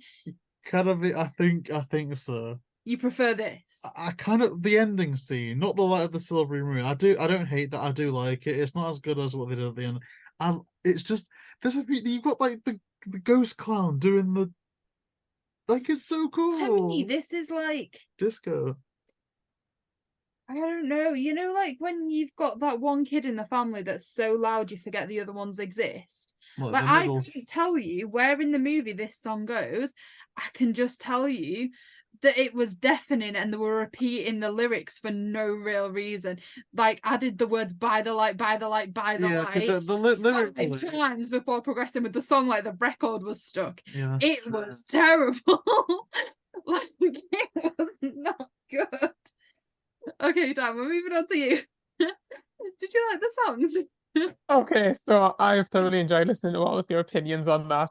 Kind of. I think so. You prefer this? I kind of the ending scene, not the light of the silvery moon. I don't hate that. I do like it. It's not as good as what they did at the end. It's just you've got like the ghost clown doing the it's so cool. To me, this is like disco. I don't know. You know, like when you've got that one kid in the family that's so loud you forget the other ones exist. Like I couldn't tell you where in the movie this song goes. I can just tell you that it was deafening and they were repeating the lyrics for no real reason. Like added the words by the light, by the light, by the light the lyric 5 times before progressing with the song, like the record was stuck. Yeah, it was terrible. Like it was not good. Okay, Dan, we're moving on to you. Did you like the songs? Okay, so I've thoroughly enjoyed listening to all of your opinions on that.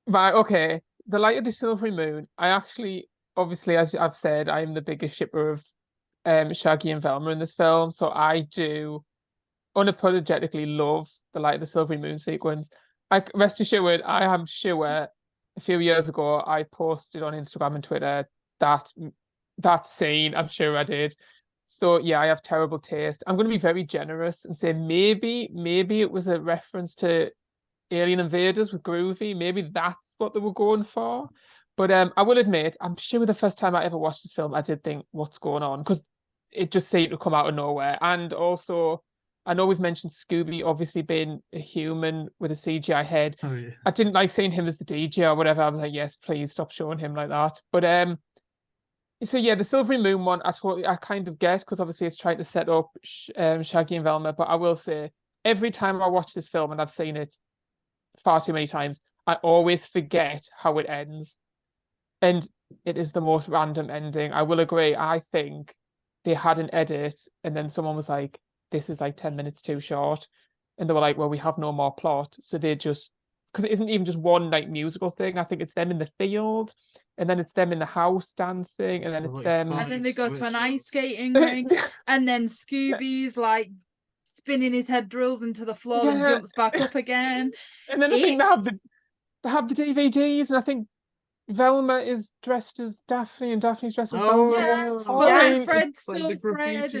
Right, okay. The Light of the Silvery Moon, I actually, obviously, as I've said, I'm the biggest shipper of Shaggy and Velma in this film, so I do unapologetically love the Light of the Silvery Moon sequence. Rest assured, I am sure a few years ago I posted on Instagram and Twitter that scene. I'm sure I did. So yeah, I have terrible taste. I'm going to be very generous and say maybe it was a reference to Alien Invaders with Groovy. Maybe that's what they were going for. But I will admit, I'm sure the first time I ever watched this film, I did think, what's going on? Because it just seemed to come out of nowhere. And also, I know we've mentioned Scooby obviously being a human with a CGI head. Oh, yeah. I didn't like seeing him as the DJ or whatever. I was like, yes, please stop showing him like that. But so yeah, the Silvery Moon one, I kind of get, because obviously it's trying to set up Shaggy and Velma. But I will say, every time I watch this film, and I've seen it far too many times, I always forget how it ends. And it is the most random ending. I will agree. I think they had an edit, and then someone was like, this is like 10 minutes too short. And they were like, well, we have no more plot. So they just, because it isn't even just one like musical thing. I think it's them in the field, and then it's them in the house dancing, and then it's them. And then they go to an ice skating rink, and then Scooby's like spinning his head, drills into the floor and jumps back up again. And then I think they have the DVDs, and I think Velma is dressed as Daphne, and Daphne's dressed as Velma. Yeah, but then Fred's still Fred.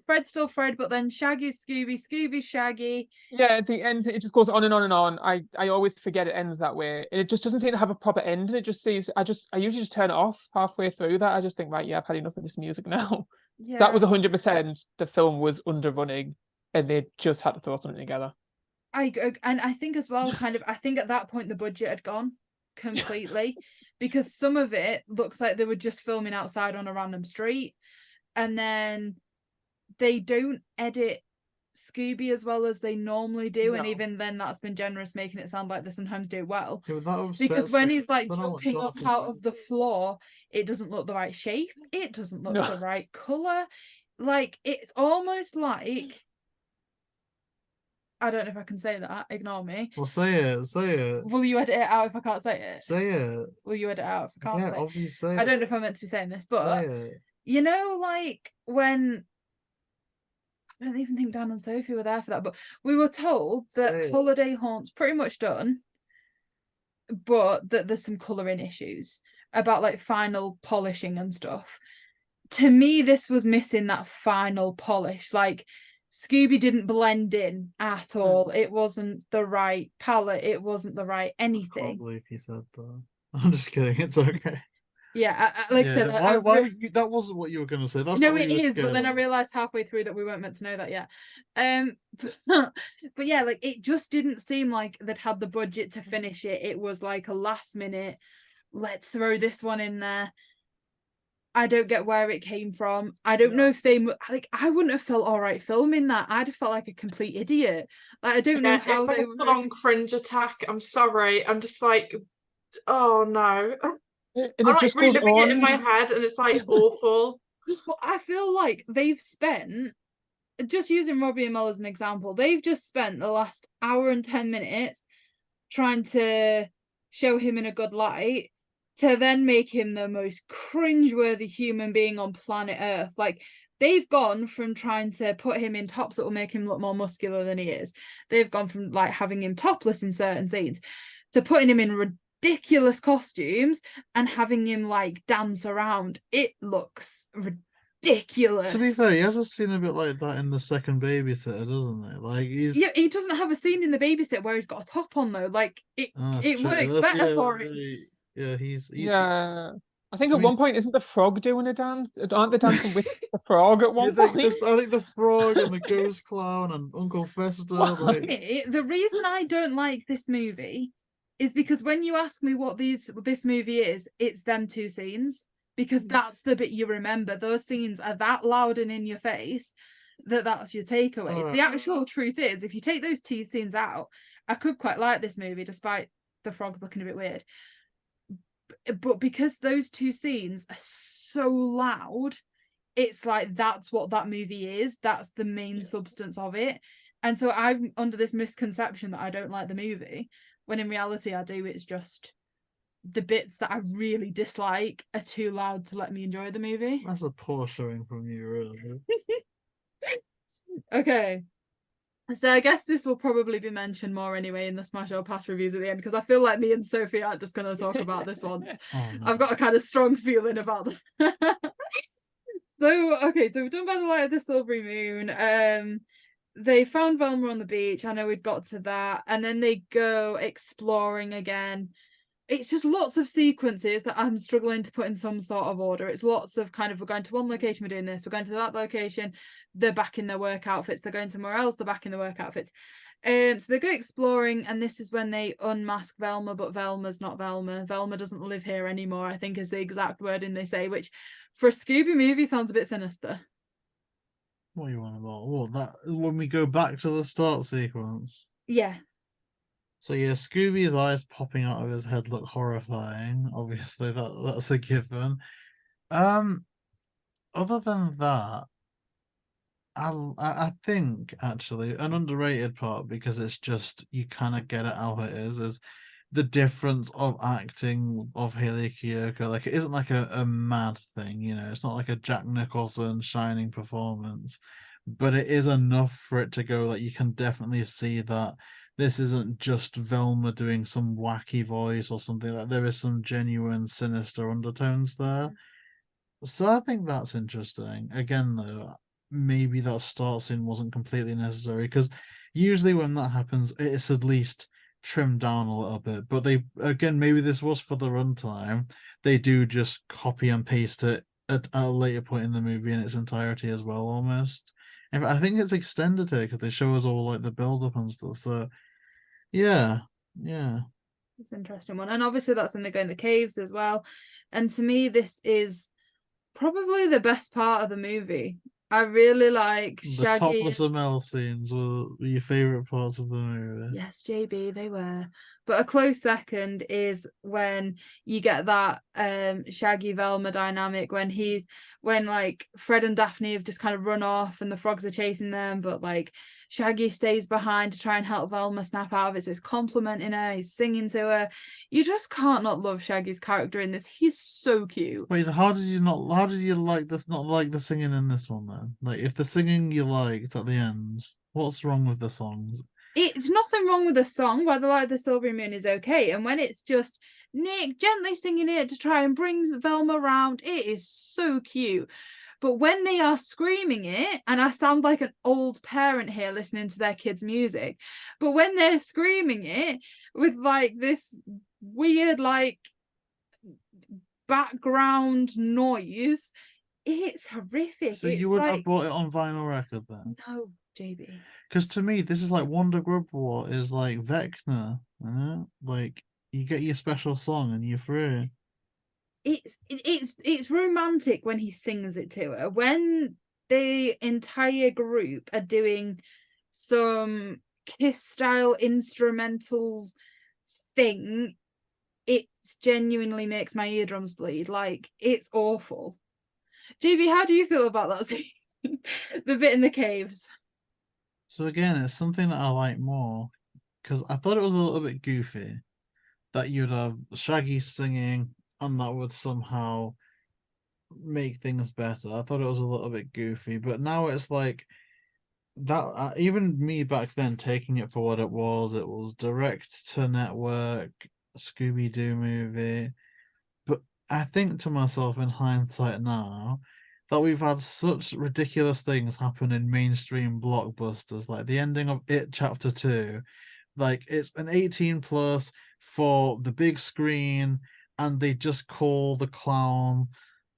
Fred's still Fred, but then Shaggy's Scooby, Scooby's Shaggy. Yeah, at the end, it just goes on and on and on. I always forget it ends that way. And it just doesn't seem to have a proper end. It just seems, I usually just turn it off halfway through that. I just think, right, yeah, I've had enough of this music now. Yeah. That was 100%. The film was underrunning, and they just had to throw something together. And I think as well, I think at that point the budget had gone. completely because some of it looks like they were just filming outside on a random street, and then they don't edit Scooby as well as they normally do, and even then that's been generous, making it sound like they sometimes do it well. Because when he's like jumping up out of the floor, it doesn't look the right shape, it doesn't look the right color. Like, it's almost like, I don't know if I can say that, ignore me. Well, say it. Will you edit it out if I can't say it? Say it. Will you edit it out if I can't say it? Obviously. I don't know if I'm meant to be saying this, but say it. You know, like when, I don't even think Dan and Sophie were there for that, but we were told that Holiday Haunt's pretty much done, but that there's some colouring issues about like final polishing and stuff. To me, this was missing that final polish. Like, Scooby didn't blend in at all. It wasn't the right palette. It wasn't the right anything. I can't believe you said that. I'm just kidding. It's okay. Yeah, I said, why that wasn't what you were going to say. That's no, it is. But then I realized halfway through that we weren't meant to know that yet. But yeah, like, it just didn't seem like they'd had the budget to finish it. It was like a last minute, let's throw this one in there. I don't get where it came from. I don't know if they, like, I wouldn't have felt all right filming that. I'd have felt like a complete idiot. Like, I don't know how it's like they a long cringe attack. I'm sorry. I'm just like, oh no. And I'm like reliving it in my head, and it's like awful. Well, I feel like they've spent, just using Robbie and Amell as an example, they've just spent the last hour and 10 minutes trying to show him in a good light, to then make him the most cringeworthy human being on planet Earth. Like, they've gone from trying to put him in tops that will make him look more muscular than he is. They've gone from like having him topless in certain scenes to putting him in ridiculous costumes and having him like dance around. It looks ridiculous. To be fair, he has a scene a bit like that in the second Babysitter, doesn't it? Like, he doesn't have a scene in the Babysitter where he's got a top on though. Like, it works better for him. Yeah, I think at one point, isn't the frog doing a dance? Aren't they dancing with the frog at one point? I think the frog and the ghost clown and Uncle Fester. The reason I don't like this movie is because when you ask me what this movie is, it's them two scenes, because that's the bit you remember. Those scenes are that loud and in your face that's your takeaway. The actual truth is, if you take those two scenes out, I could quite like this movie despite the frogs looking a bit weird. But because those two scenes are so loud, it's like that's what that movie is. That's the main substance of it. And so I'm under this misconception that I don't like the movie, when in reality I do. It's just the bits that I really dislike are too loud to let me enjoy the movie. That's a poor showing from you, really. Okay. So I guess this will probably be mentioned more anyway in the Smash or Pass reviews at the end, because I feel like me and Sophie aren't just going to talk about this once. Oh, no. I've got a kind of strong feeling about that. So we've done By the Light of the Silvery Moon. They found Velma on the beach. I know we'd got to that. And then they go exploring again. It's just lots of sequences that I'm struggling to put in some sort of order. It's lots of kind of, we're going to one location, we're doing this, we're going to that location, they're back in their work outfits, they're going somewhere else, they're back in their work outfits. So they go exploring, and this is when they unmask Velma, but Velma's not Velma. Velma doesn't live here anymore, I think is the exact wording they say, which for a Scooby movie sounds a bit sinister. What are you on about? What, that when we go back to the start sequence? Yeah. So yeah, Scooby's eyes popping out of his head look horrifying. Obviously, that's a given. Other than that, I think actually an underrated part, because it's just, you kind of get it how it is the difference of acting of Hayley Kiyoko. Like, it isn't like a mad thing, you know. It's not like a Jack Nicholson shining performance, but it is enough for it to go, like, you can definitely see that this isn't just Velma doing some wacky voice or something. Like, there is some genuine sinister undertones there. So I think that's interesting. Again, though, maybe that start scene wasn't completely necessary, because usually when that happens, it's at least trimmed down a little bit. But they, again, maybe this was for the runtime. They do just copy and paste it at a later point in the movie in its entirety as well, almost. And I think it's extended here because they show us all like the build up and stuff. So yeah. It's an interesting one. And obviously that's when they go in the caves as well. And to me, this is probably the best part of the movie. I really like The Shaggy. topless Amell scenes were your favourite parts of the movie. Yes, JayBee, they were. But a close second is when you get that Shaggy Velma dynamic when like Fred and Daphne have just kind of run off and the frogs are chasing them, but like Shaggy stays behind to try and help Velma snap out of it. So he's complimenting her, he's singing to her. You just can't not love Shaggy's character in this. He's so cute. Wait, how did you like this, not like the singing in this one then? Like, if the singing you liked at the end, what's wrong with the songs? It's nothing wrong with the song. By the Light of the Silvery Moon is okay. And when it's just Nick gently singing it to try and bring Velma around, it is so cute. But when they are screaming it, and I sound like an old parent here listening to their kids' music, but when they're screaming it with like this weird like background noise, it's horrific. So you wouldn't have bought it on vinyl record then? No, JayBee. Because to me, this is like Wonder Grubwort is like Vecna, like you get your special song and you're free. It's romantic when he sings it to her. When the entire group are doing some Kiss style instrumental thing, it genuinely makes my eardrums bleed. Like, it's awful. JayBee, how do you feel about that scene? The bit in the caves. So again, it's something that I like more because I thought it was a little bit goofy that you'd have Shaggy singing and that would somehow make things better. I thought it was a little bit goofy, but now it's like that. Even me back then taking it for what it was direct to network Scooby Doo movie. But I think to myself in hindsight now that we've had such ridiculous things happen in mainstream blockbusters, like the ending of It Chapter 2. Like, it's an 18 plus for the big screen, and they just call the clown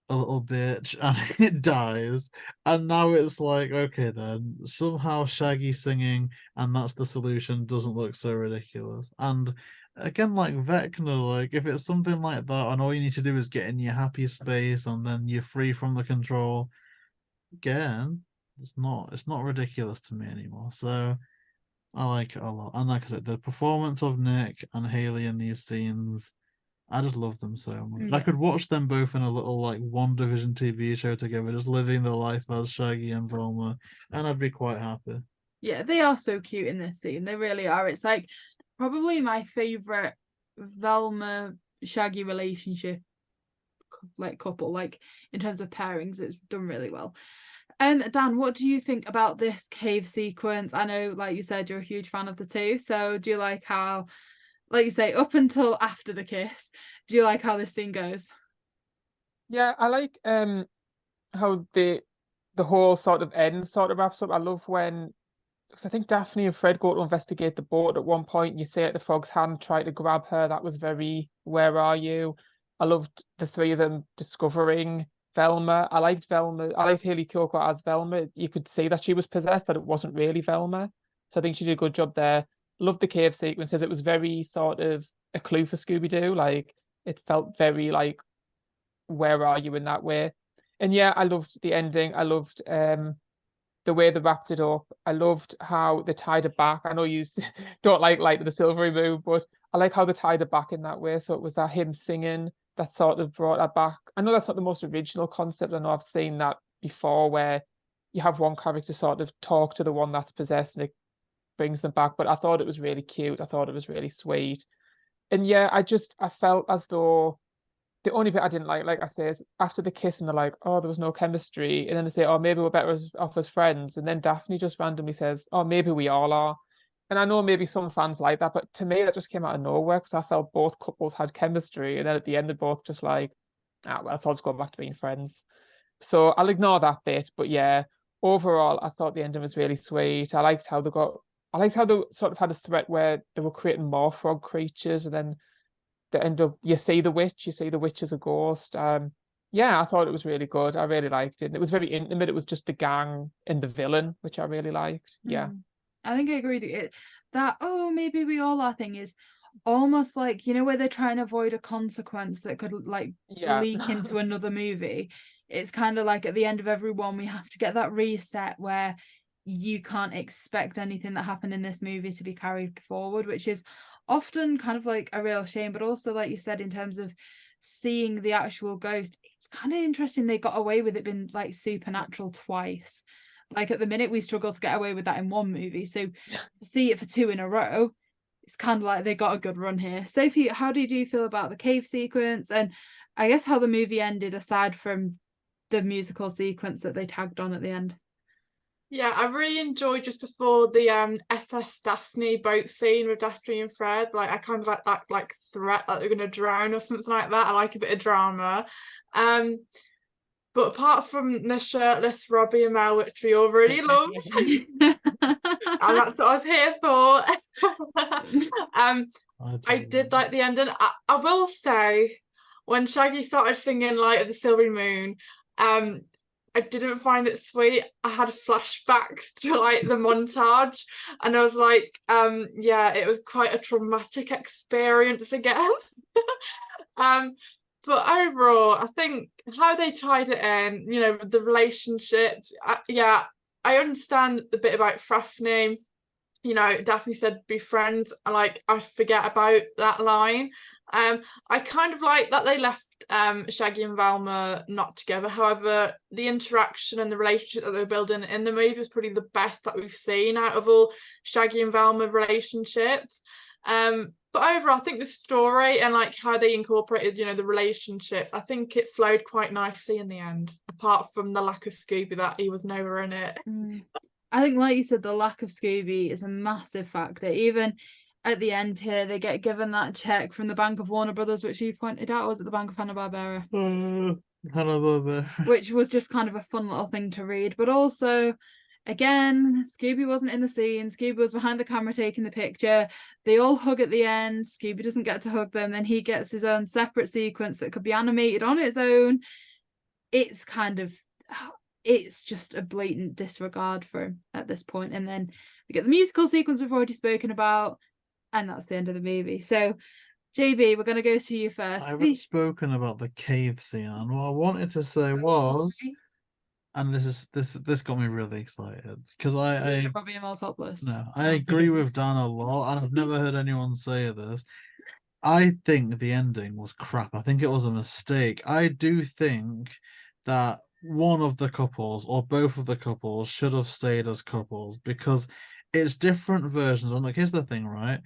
a little bitch and it dies. And now it's like, okay, then somehow Shaggy singing and that's the solution doesn't look so ridiculous. And again, like Vecna, like if it's something like that and all you need to do is get in your happy space and then you're free from the control, again, it's not ridiculous to me anymore. So I like it a lot. And like I said, the performance of Nick and Hayley in these scenes, I just love them so much. Yeah. I could watch them both in a little like WandaVision TV show together, just living their life as Shaggy and Velma, and I'd be quite happy. Yeah, they are so cute in this scene. They really are. It's like probably my favorite Velma Shaggy relationship, like couple, like in terms of pairings. It's done really well. Dan, what do you think about this cave sequence? I know, like you said, you're a huge fan of the two. So do you like how, like you say, up until after the kiss, do you like how this scene goes? Yeah, I like how the whole sort of end sort of wraps up. I love when, because I think Daphne and Fred go to investigate the boat at one point, and you see at the frog's hand try to grab her. That was very, where are you? I loved the three of them discovering Velma. I liked Velma. I liked Hayley Kiyoko as Velma. You could see that she was possessed, that it wasn't really Velma. So I think she did a good job there. Loved the cave sequences. It was very sort of a clue for Scooby Doo. Like, it felt very like, where are you in that way? And yeah, I loved the ending. I loved the way they wrapped it up. I loved how they tied it back. I know you don't like the silvery moon, but I like how they tied it back in that way. So it was that him singing that sort of brought that back. I know that's not the most original concept. I know I've seen that before where you have one character sort of talk to the one that's possessed and it brings them back. But I thought it was really cute. I thought it was really sweet. And yeah, I felt as though the only bit I didn't like I say, is after the kiss and they're like, oh, there was no chemistry. And then they say, oh, maybe we're better off as friends. And then Daphne just randomly says, oh, maybe we all are. And I know maybe some fans like that, but to me, that just came out of nowhere because I felt both couples had chemistry. And then at the end, they're both just like, well, so I'll just go back to being friends. So I'll ignore that bit. But yeah, overall, I thought the ending was really sweet. I liked how they sort of had a threat where they were creating more frog creatures and then the end up you see the witch as a ghost. Yeah, I thought it was really good. I really liked it. And it was very intimate. It was just the gang and the villain, which I really liked. Yeah. I think I agree with you. That, oh, maybe we all are thing is almost like, you know, where they try and avoid a consequence that could like Yeah. leak into another movie. It's kind of like at the end of every one, we have to get that reset where you can't expect anything that happened in this movie to be carried forward, which is often kind of like a real shame. But also, like you said, in terms of seeing the actual ghost, it's kind of interesting they got away with it being like supernatural twice. Like at the minute, we struggle to get away with that in one movie. So to see it for 2 in a row, it's kind of like they got a good run here. Sophie, how did you feel about the cave sequence, and I guess how the movie ended aside from the musical sequence that they tagged on at the end? Yeah, I really enjoyed just before the SS Daphne boat scene with Daphne and Fred. Like, I kind of like that like threat that they're gonna drown or something like that. I like a bit of drama. But apart from the shirtless Robbie and Amell, which we all really loved, and that's what I was here for. I did like the ending. I will say, when Shaggy started singing "Light of the Silvery Moon," I didn't find it sweet. I had flashbacks to like the montage, and I was like, yeah, it was quite a traumatic experience again. But overall, I think how they tied it in, you know, the relationships. Yeah, I understand the bit about Daphne. You know, Daphne said be friends. I forget about that line. I kind of like that they left Shaggy and Velma not together. However, the interaction and the relationship that they were building in the movie was probably the best that we've seen out of all Shaggy and Velma relationships. But overall, I think the story and like how they incorporated, you know, the relationships, I think it flowed quite nicely in the end, apart from the lack of Scooby, that he was nowhere in it. I think, like you said, the lack of Scooby is a massive factor. Even at the end here, they get given that check from the Bank of Warner Brothers, which you pointed out, or was it the Bank of Hanna-Barbera? Hanna-Barbera. Which was just kind of a fun little thing to read. But also, again, Scooby wasn't in the scene. Scooby was behind the camera taking the picture. They all hug at the end. Scooby doesn't get to hug them. Then he gets his own separate sequence that could be animated on its own. It's kind of... it's just a blatant disregard for him at this point. And then we get the musical sequence we've already spoken about, and that's the end of the movie. So, JayBee, we're going to go to you first. I haven't spoken about the cave scene, and what I wanted to say was, and this got me really excited because I Robbie and Mel's helpless. No, I agree with Dan a lot, and I've never heard anyone say this. I think the ending was crap. I think it was a mistake. I do think that one of the couples or both of the couples should have stayed as couples because it's different versions. And like, here's the thing, right?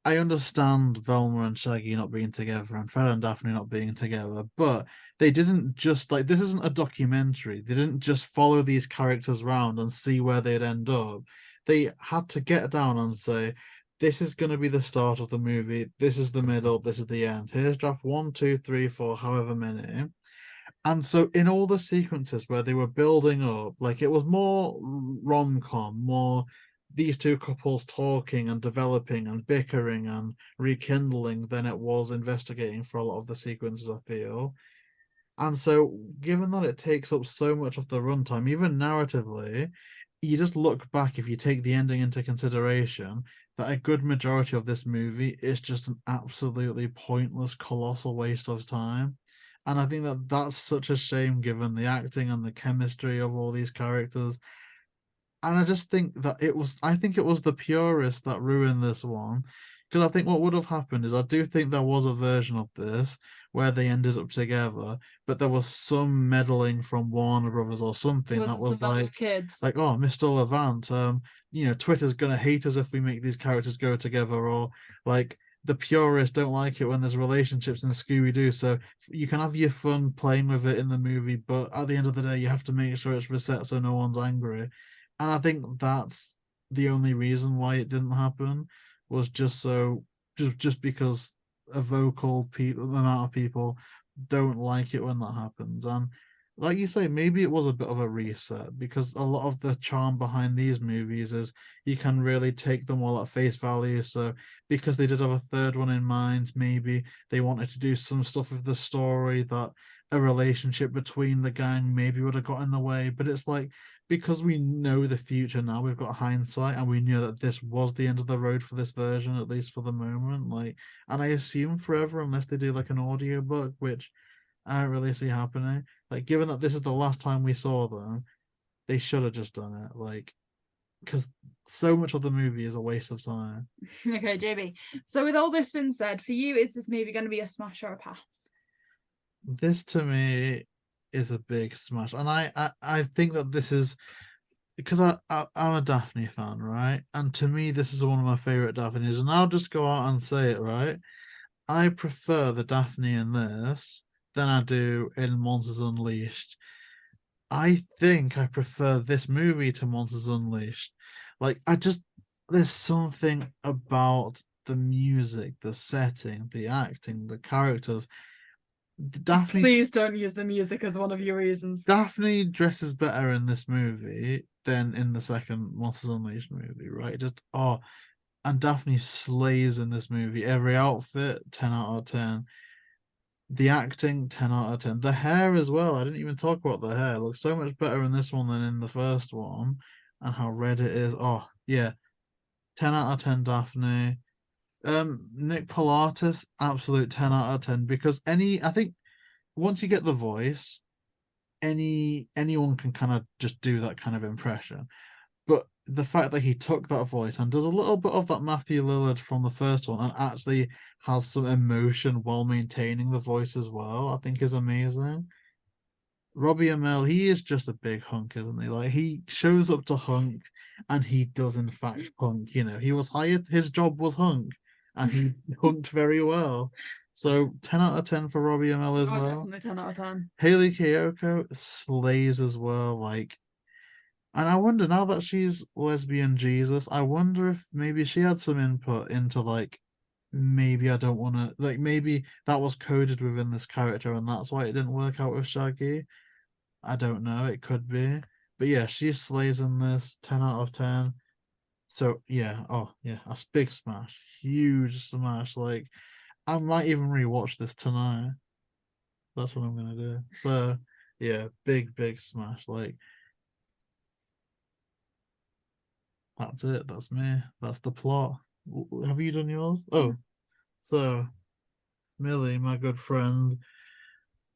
I understand Velma and Shaggy not being together and Farrell and Daphne not being together, but they didn't just like this isn't a documentary. They didn't just follow these characters around and see where they'd end up. They had to get down and say, this is going to be the start of the movie. This is the middle. This is the end. Here's draft 1, 2, 3, 4, however many. And so in all the sequences where they were building up, like it was more rom-com, more these two couples talking and developing and bickering and rekindling than it was investigating for a lot of the sequences, I feel. And so given that it takes up so much of the runtime, even narratively, you just look back, if you take the ending into consideration, that a good majority of this movie is just an absolutely pointless, colossal waste of time. And I think that that's such a shame given the acting and the chemistry of all these characters. And I just think that I think it was the purists that ruined this one. Because I think what would have happened is I do think there was a version of this where they ended up together, but there was some meddling from Warner Brothers or something that was like kids. Like, oh, Mr. Levant, Twitter's gonna hate us if we make these characters go together, or like the purists don't like it when there's relationships in Scooby Doo. So you can have your fun playing with it in the movie, but at the end of the day, you have to make sure it's reset so no one's angry. And I think that's the only reason why it didn't happen was just because a vocal amount of people don't like it when that happens. And like you say, maybe it was a bit of a reset because a lot of the charm behind these movies is you can really take them all at face value. So because they did have a third one in mind, maybe they wanted to do some stuff with the story that a relationship between the gang maybe would have got in the way. But it's like because we know the future now, we've got hindsight, and we knew that this was the end of the road for this version, at least for the moment. Like, and I assume forever, unless they do like an audiobook, which I don't really see happening. Like, given that this is the last time we saw them, they should have just done it. Like, because so much of the movie is a waste of time. Okay, JayBee. So with all this being said, for you, is this movie going to be a smash or a pass? This to me is a big smash, and I think that this is because I'm a Daphne fan, right? And to me, this is one of my favorite Daphnes, and I'll just go out and say it, right? I prefer the Daphne in this than I do in Monsters Unleashed. I think I prefer this movie to Monsters Unleashed. Like, there's something about the music, the setting, the acting, the characters. Daphne, Please don't use the music as one of your reasons. Daphne dresses better in this movie than in the second Monsters Unleashed movie, right? And Daphne slays in this movie. Every outfit, 10 out of 10. The acting, 10 out of 10. The hair as well. I didn't even talk about the hair. It looks so much better in this one than in the first one. And how red it is. Oh, yeah. 10 out of 10 Daphne. Nick Palatas, absolute 10 out of 10. Because I think once you get the voice, anyone can kind of just do that kind of impression. But the fact that he took that voice and does a little bit of that Matthew Lillard from the first one and actually has some emotion while maintaining the voice as well, I think is amazing. Robbie Amell, he is just a big hunk, isn't he? Like, he shows up to hunk and he does in fact hunk. You know, he was hired, his job was hunk, and he hunked very well. So 10 out of 10 for Robbie Amell as well. Definitely 10 out of 10. Hayley Kiyoko slays as well. Like, and I wonder, now that she's lesbian Jesus, I wonder if maybe she had some input into, like, maybe I don't want to, like, maybe that was coded within this character and that's why it didn't work out with Shaggy. I don't know, it could be. But yeah, she slays in this, 10 out of 10. So yeah, oh yeah, a big smash, huge smash. Like, I might even rewatch this tonight. That's what I'm gonna do. So yeah, big smash. Like, that's it. That's me. That's the plot. Have you done yours? Oh, so Millie, my good friend,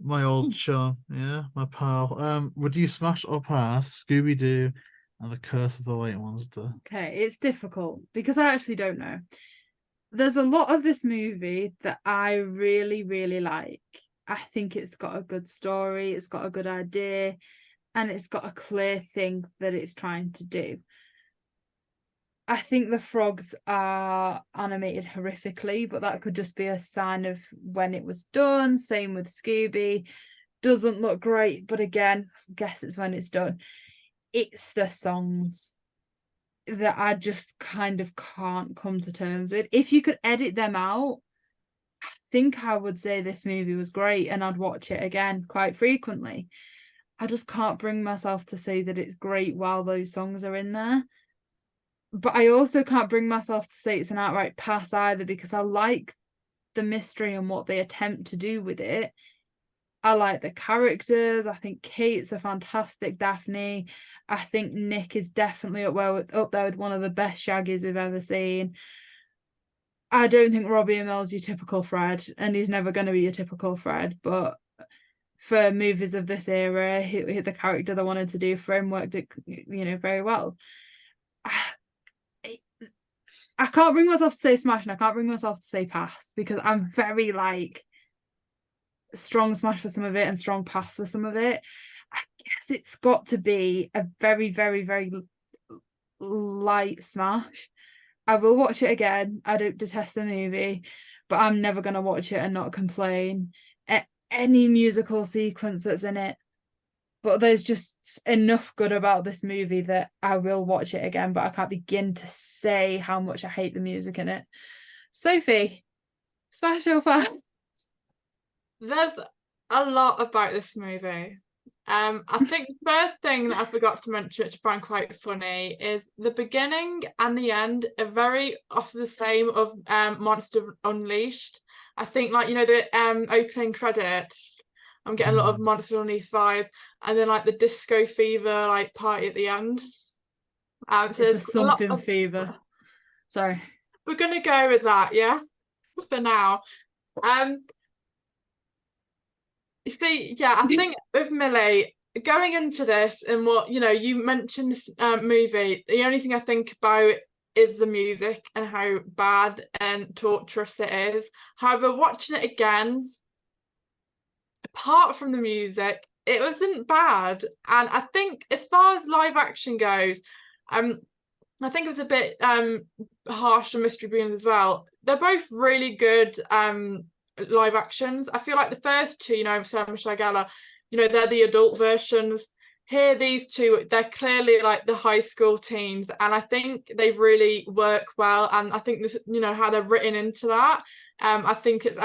my old chum, yeah, my pal. Would you smash or pass Scooby Doo and the Curse of the Late Monster? Okay, it's difficult because I actually don't know. There's a lot of this movie that I really, really like. I think it's got a good story, it's got a good idea, and it's got a clear thing that it's trying to do. I think the frogs are animated horrifically, but that could just be a sign of when it was done. Same with Scooby. Doesn't look great, but again, guess it's when it's done. It's the songs that I just kind of can't come to terms with. If you could edit them out, I think I would say this movie was great and I'd watch it again quite frequently. I just can't bring myself to say that it's great while those songs are in there. But I also can't bring myself to say it's an outright pass either, because I like the mystery and what they attempt to do with it. I like the characters. I think Kate's a fantastic Daphne. I think Nick is definitely up there with one of the best Shaggies we've ever seen. I don't think Robbie Amell's your typical Fred, and he's never going to be your typical Fred. But for movies of this era, the character they wanted to do for him worked, very well. I can't bring myself to say smash and I can't bring myself to say pass, because I'm very like strong smash for some of it and strong pass for some of it. I guess it's got to be a very, very, very light smash. I will watch it again. I don't detest the movie, but I'm never going to watch it and not complain at any musical sequence that's in it. But there's just enough good about this movie that I will watch it again, but I can't begin to say how much I hate the music in it. Sophie, smash or pass? There's a lot about this movie. I think the first thing that I forgot to mention, which I find quite funny, is the beginning and the end are very off the same of Monster Unleashed. I think, like, the opening credits I'm getting a lot of Monster on East vibes, and then like the disco fever like party at the end. So It's there's a something fever. Sorry. We're gonna go with that, yeah, for now. See, yeah, I think with Milly going into this and what you mentioned this movie, the only thing I think about is the music and how bad and torturous it is. However, watching it again, apart from the music, it wasn't bad. And I think as far as live action goes, I think it was a bit harsh on Mystery Beans as well. They're both really good live actions. I feel like the first two, Sam and Shagala, they're the adult versions. Here, these two, they're clearly like the high school teens, and I think they really work well. And I think this, how they're written into that. I think it's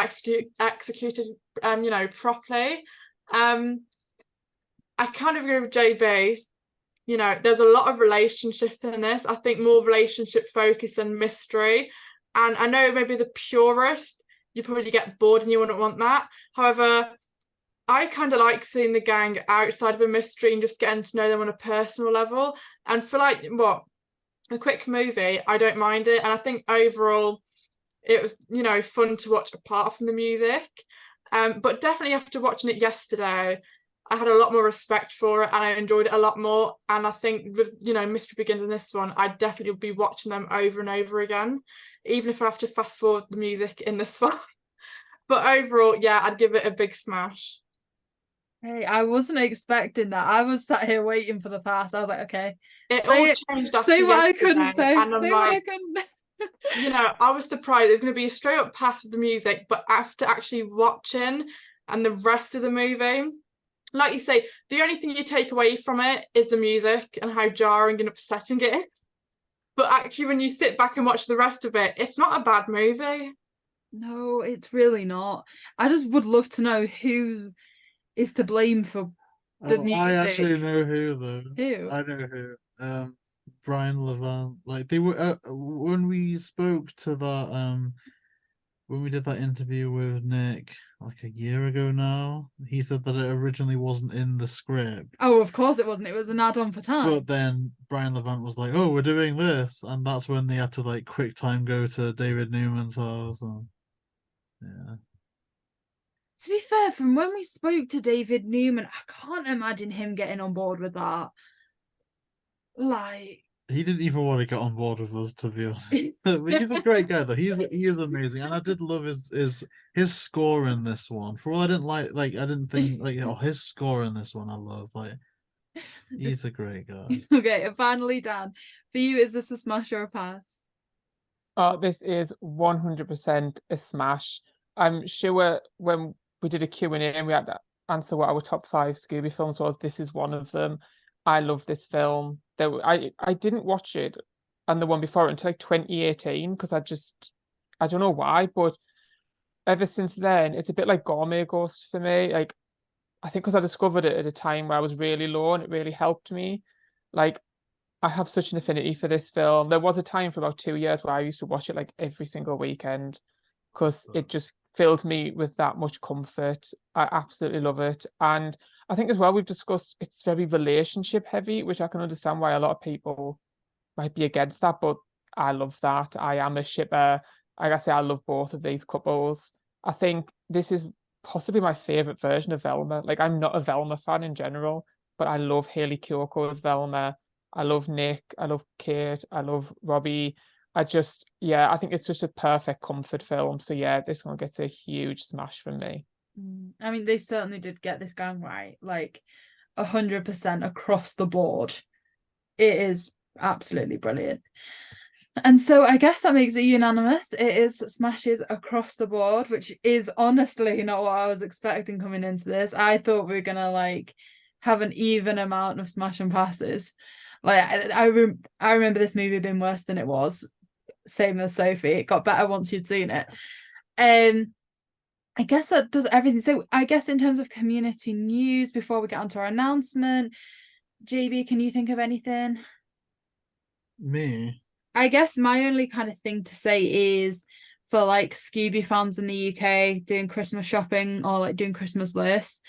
executed, properly. I kind of agree with JayBee. There's a lot of relationship in this. I think more relationship focus and mystery. And I know maybe the purist, you probably get bored and you wouldn't want that. However, I kind of like seeing the gang outside of a mystery and just getting to know them on a personal level. And for like, a quick movie, I don't mind it. And I think overall, it was, fun to watch apart from the music. But definitely after watching it yesterday, I had a lot more respect for it and I enjoyed it a lot more. And I think with, Mystery Begins and this one, I'd definitely be watching them over and over again, even if I have to fast forward the music in this one. But overall, yeah, I'd give it a big smash. Hey, I wasn't expecting that. I was sat here waiting for the pass. I was like, okay. It all changed after say what I yesterday, couldn't say. and I'm say like, what I couldn't. I was surprised. There's going to be a straight up pass with the music, but after actually watching and the rest of the movie, like you say, the only thing you take away from it is the music and how jarring and upsetting it is. But actually, when you sit back and watch the rest of it, it's not a bad movie. No, it's really not. I just would love to know who is to blame for the music. I actually know who though. Who? I know who. Brian Levant. Like they were when we spoke to that when we did that interview with Nick like a year ago now, he said that it originally wasn't in the script. Oh, of course it wasn't. It was an add-on for time. But then Brian Levant was like, "Oh, we're doing this," and that's when they had to like quick time go to David Newman's house. And yeah. To be fair, from when we spoke to David Newman, I can't imagine him getting on board with that. Like, he didn't even want to get on board with us, to be honest. But he's a great guy, though. He is amazing, and I did love his score in this one. For all I didn't like I didn't think his score in this one I love. Like, he's a great guy. Okay, and finally, Dan, for you, is this a smash or a pass? Oh, this is 100% a smash. I'm sure when we did a Q&A and we had to answer what our top 5 Scooby films was, this is one of them. I love this film. I didn't watch it and the one before it until like 2018 because I don't know why, but ever since then it's a bit like Gourmet Ghost for me. Like I think because I discovered it at a time where I was really low and it really helped me. Like I have such an affinity for this film. There was a time for about 2 years where I used to watch it like every single weekend because it just filled me with that much comfort. I absolutely love it. And I think as well, we've discussed it's very relationship heavy, which I can understand why a lot of people might be against that, but I love that. I am a shipper. Like I say, I love both of these couples. I think this is possibly my favorite version of Velma. Like I'm not a Velma fan in general, but I love Hayley Kiyoko as Velma. I love Nick. I love Kate. I love Robbie. I think it's just a perfect comfort film. So yeah, this one gets a huge smash from me. I mean, they certainly did get this gang right, like 100% across the board. It is absolutely brilliant. And so I guess that makes it unanimous. It is smashes across the board, which is honestly not what I was expecting coming into this. I thought we were gonna like have an even amount of smash and passes. Like I remember this movie being worse than it was. Same as Sophie. It got better once you'd seen it. I guess that does everything. So I guess in terms of community news, before we get onto our announcement, JayBee, can you think of anything? Me? I guess my only kind of thing to say is for like Scooby fans in the UK doing Christmas shopping or like doing Christmas lists.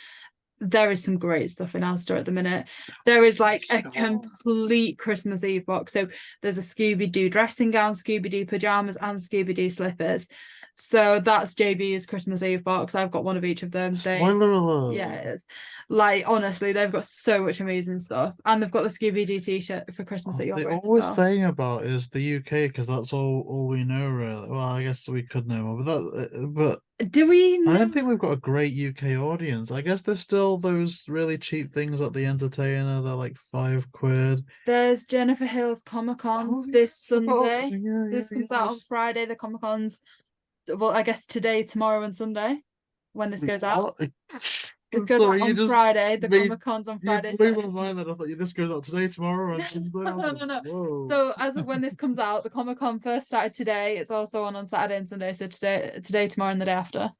There is some great stuff in Asda at the minute. There is like a complete Christmas Eve box. So there's a Scooby Doo dressing gown, Scooby Doo pajamas, and Scooby Doo slippers. So that's JB's Christmas Eve box. I've got one of each of them. Spoiler alert. Yeah, it is. Like, honestly, they've got so much amazing stuff. And they've got the Scooby Doo t-shirt for Christmas that you're They're wearing. always saying about is the UK because that's all we know really. Well, I guess we could know more, but do we know? I don't think we've got a great UK audience. I guess there's still those really cheap things at the Entertainer. They're like £5. There's Jennifer Hill's Comic-Con this Sunday. This comes out on Friday. The Comic-Con's, well, I guess today, tomorrow, and Sunday when this goes out. It goes out on Friday. The Comic-Con's on Friday. You blew my mind that I thought this goes out today, tomorrow, and Sunday. No. Whoa. So as of when this comes out, the Comic-Con first started today. It's also on Saturday and Sunday. So today, tomorrow, and the day after.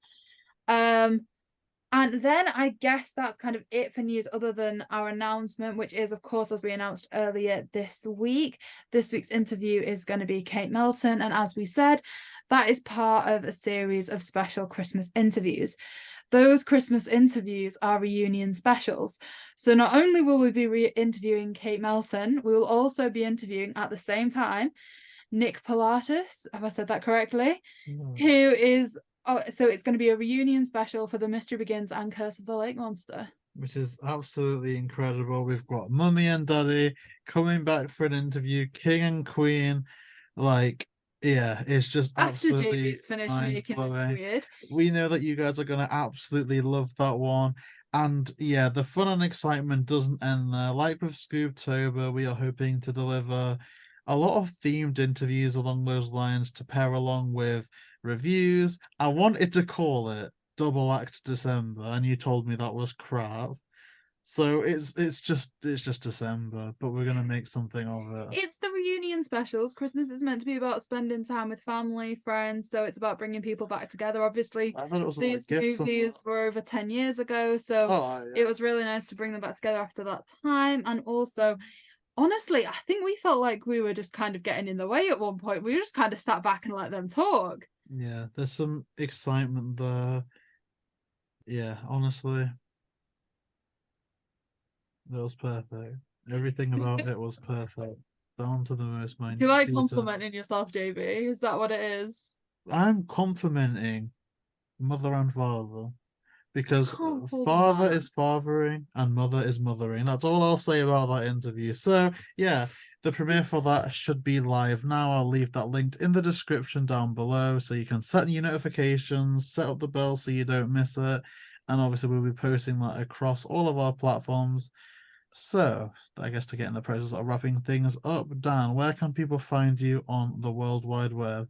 And then I guess that's kind of it for news other than our announcement, which is, of course, as we announced earlier this week, this week's interview is going to be Kate Melton. And as we said, that is part of a series of special Christmas interviews. Those Christmas interviews are reunion specials. So not only will we be interviewing Kate Melton, we will also be interviewing at the same time Nick Palatas, have I said that correctly? No. Who is... Oh, so it's going to be a reunion special for The Mystery Begins and Curse of the Lake Monster. Which is absolutely incredible. We've got Mummy and Daddy coming back for an interview, King and Queen. Like, yeah, it's just After absolutely JB's finished making this weird. We know that you guys are going to absolutely love that one. And yeah, the fun and excitement doesn't end there. Like with Scoobtober, we are hoping to deliver a lot of themed interviews along those lines to pair along with reviews. I wanted to call it Double Act December, and you told me that was crap. So it's just December, but we're gonna make something of it. It's the reunion specials. Christmas is meant to be about spending time with family, friends, so it's about bringing people back together. Obviously, I thought it was these movies were over 10 years ago, so it was really nice to bring them back together after that time. And also, honestly, I think we felt like we were just kind of getting in the way at one point. We just kind of sat back and let them talk. Yeah, there's some excitement there. Yeah, honestly, that was perfect. Everything about it was perfect, down to the most minute. Do you like complimenting yourself, JB? Is that what it is? I'm complimenting mother and father. Because father is fathering and mother is mothering. That's all I'll say about that interview. So, yeah, the premiere for that should be live now. I'll leave that linked in the description down below so you can set your notifications, set up the bell so you don't miss it. And obviously, we'll be posting that across all of our platforms. So, I guess to get in the process of wrapping things up, Dan, where can people find you on the World Wide Web?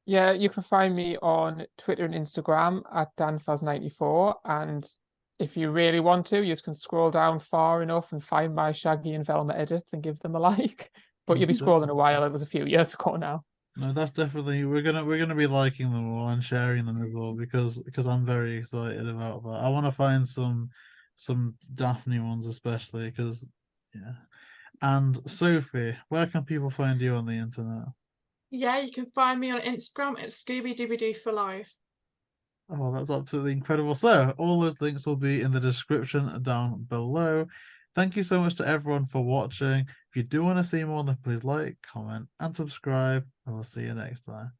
Yeah, you can find me on Twitter and Instagram at danfaz94. And if you really want to, you can scroll down far enough and find my Shaggy and Velma edits and give them a like. But you'll be scrolling a while. It was a few years ago now. No, that's definitely we're gonna be liking them all and sharing them as well because I'm very excited about that. I want to find some Daphne ones especially because yeah. And Sophie, where can people find you on the internet? Yeah, you can find me on Instagram at Scooby Doo for life. Oh, that's absolutely incredible. So all those links will be in the description down below. Thank you so much to everyone for watching. If you do want to see more, then please like, comment, and subscribe, and we'll see you next time.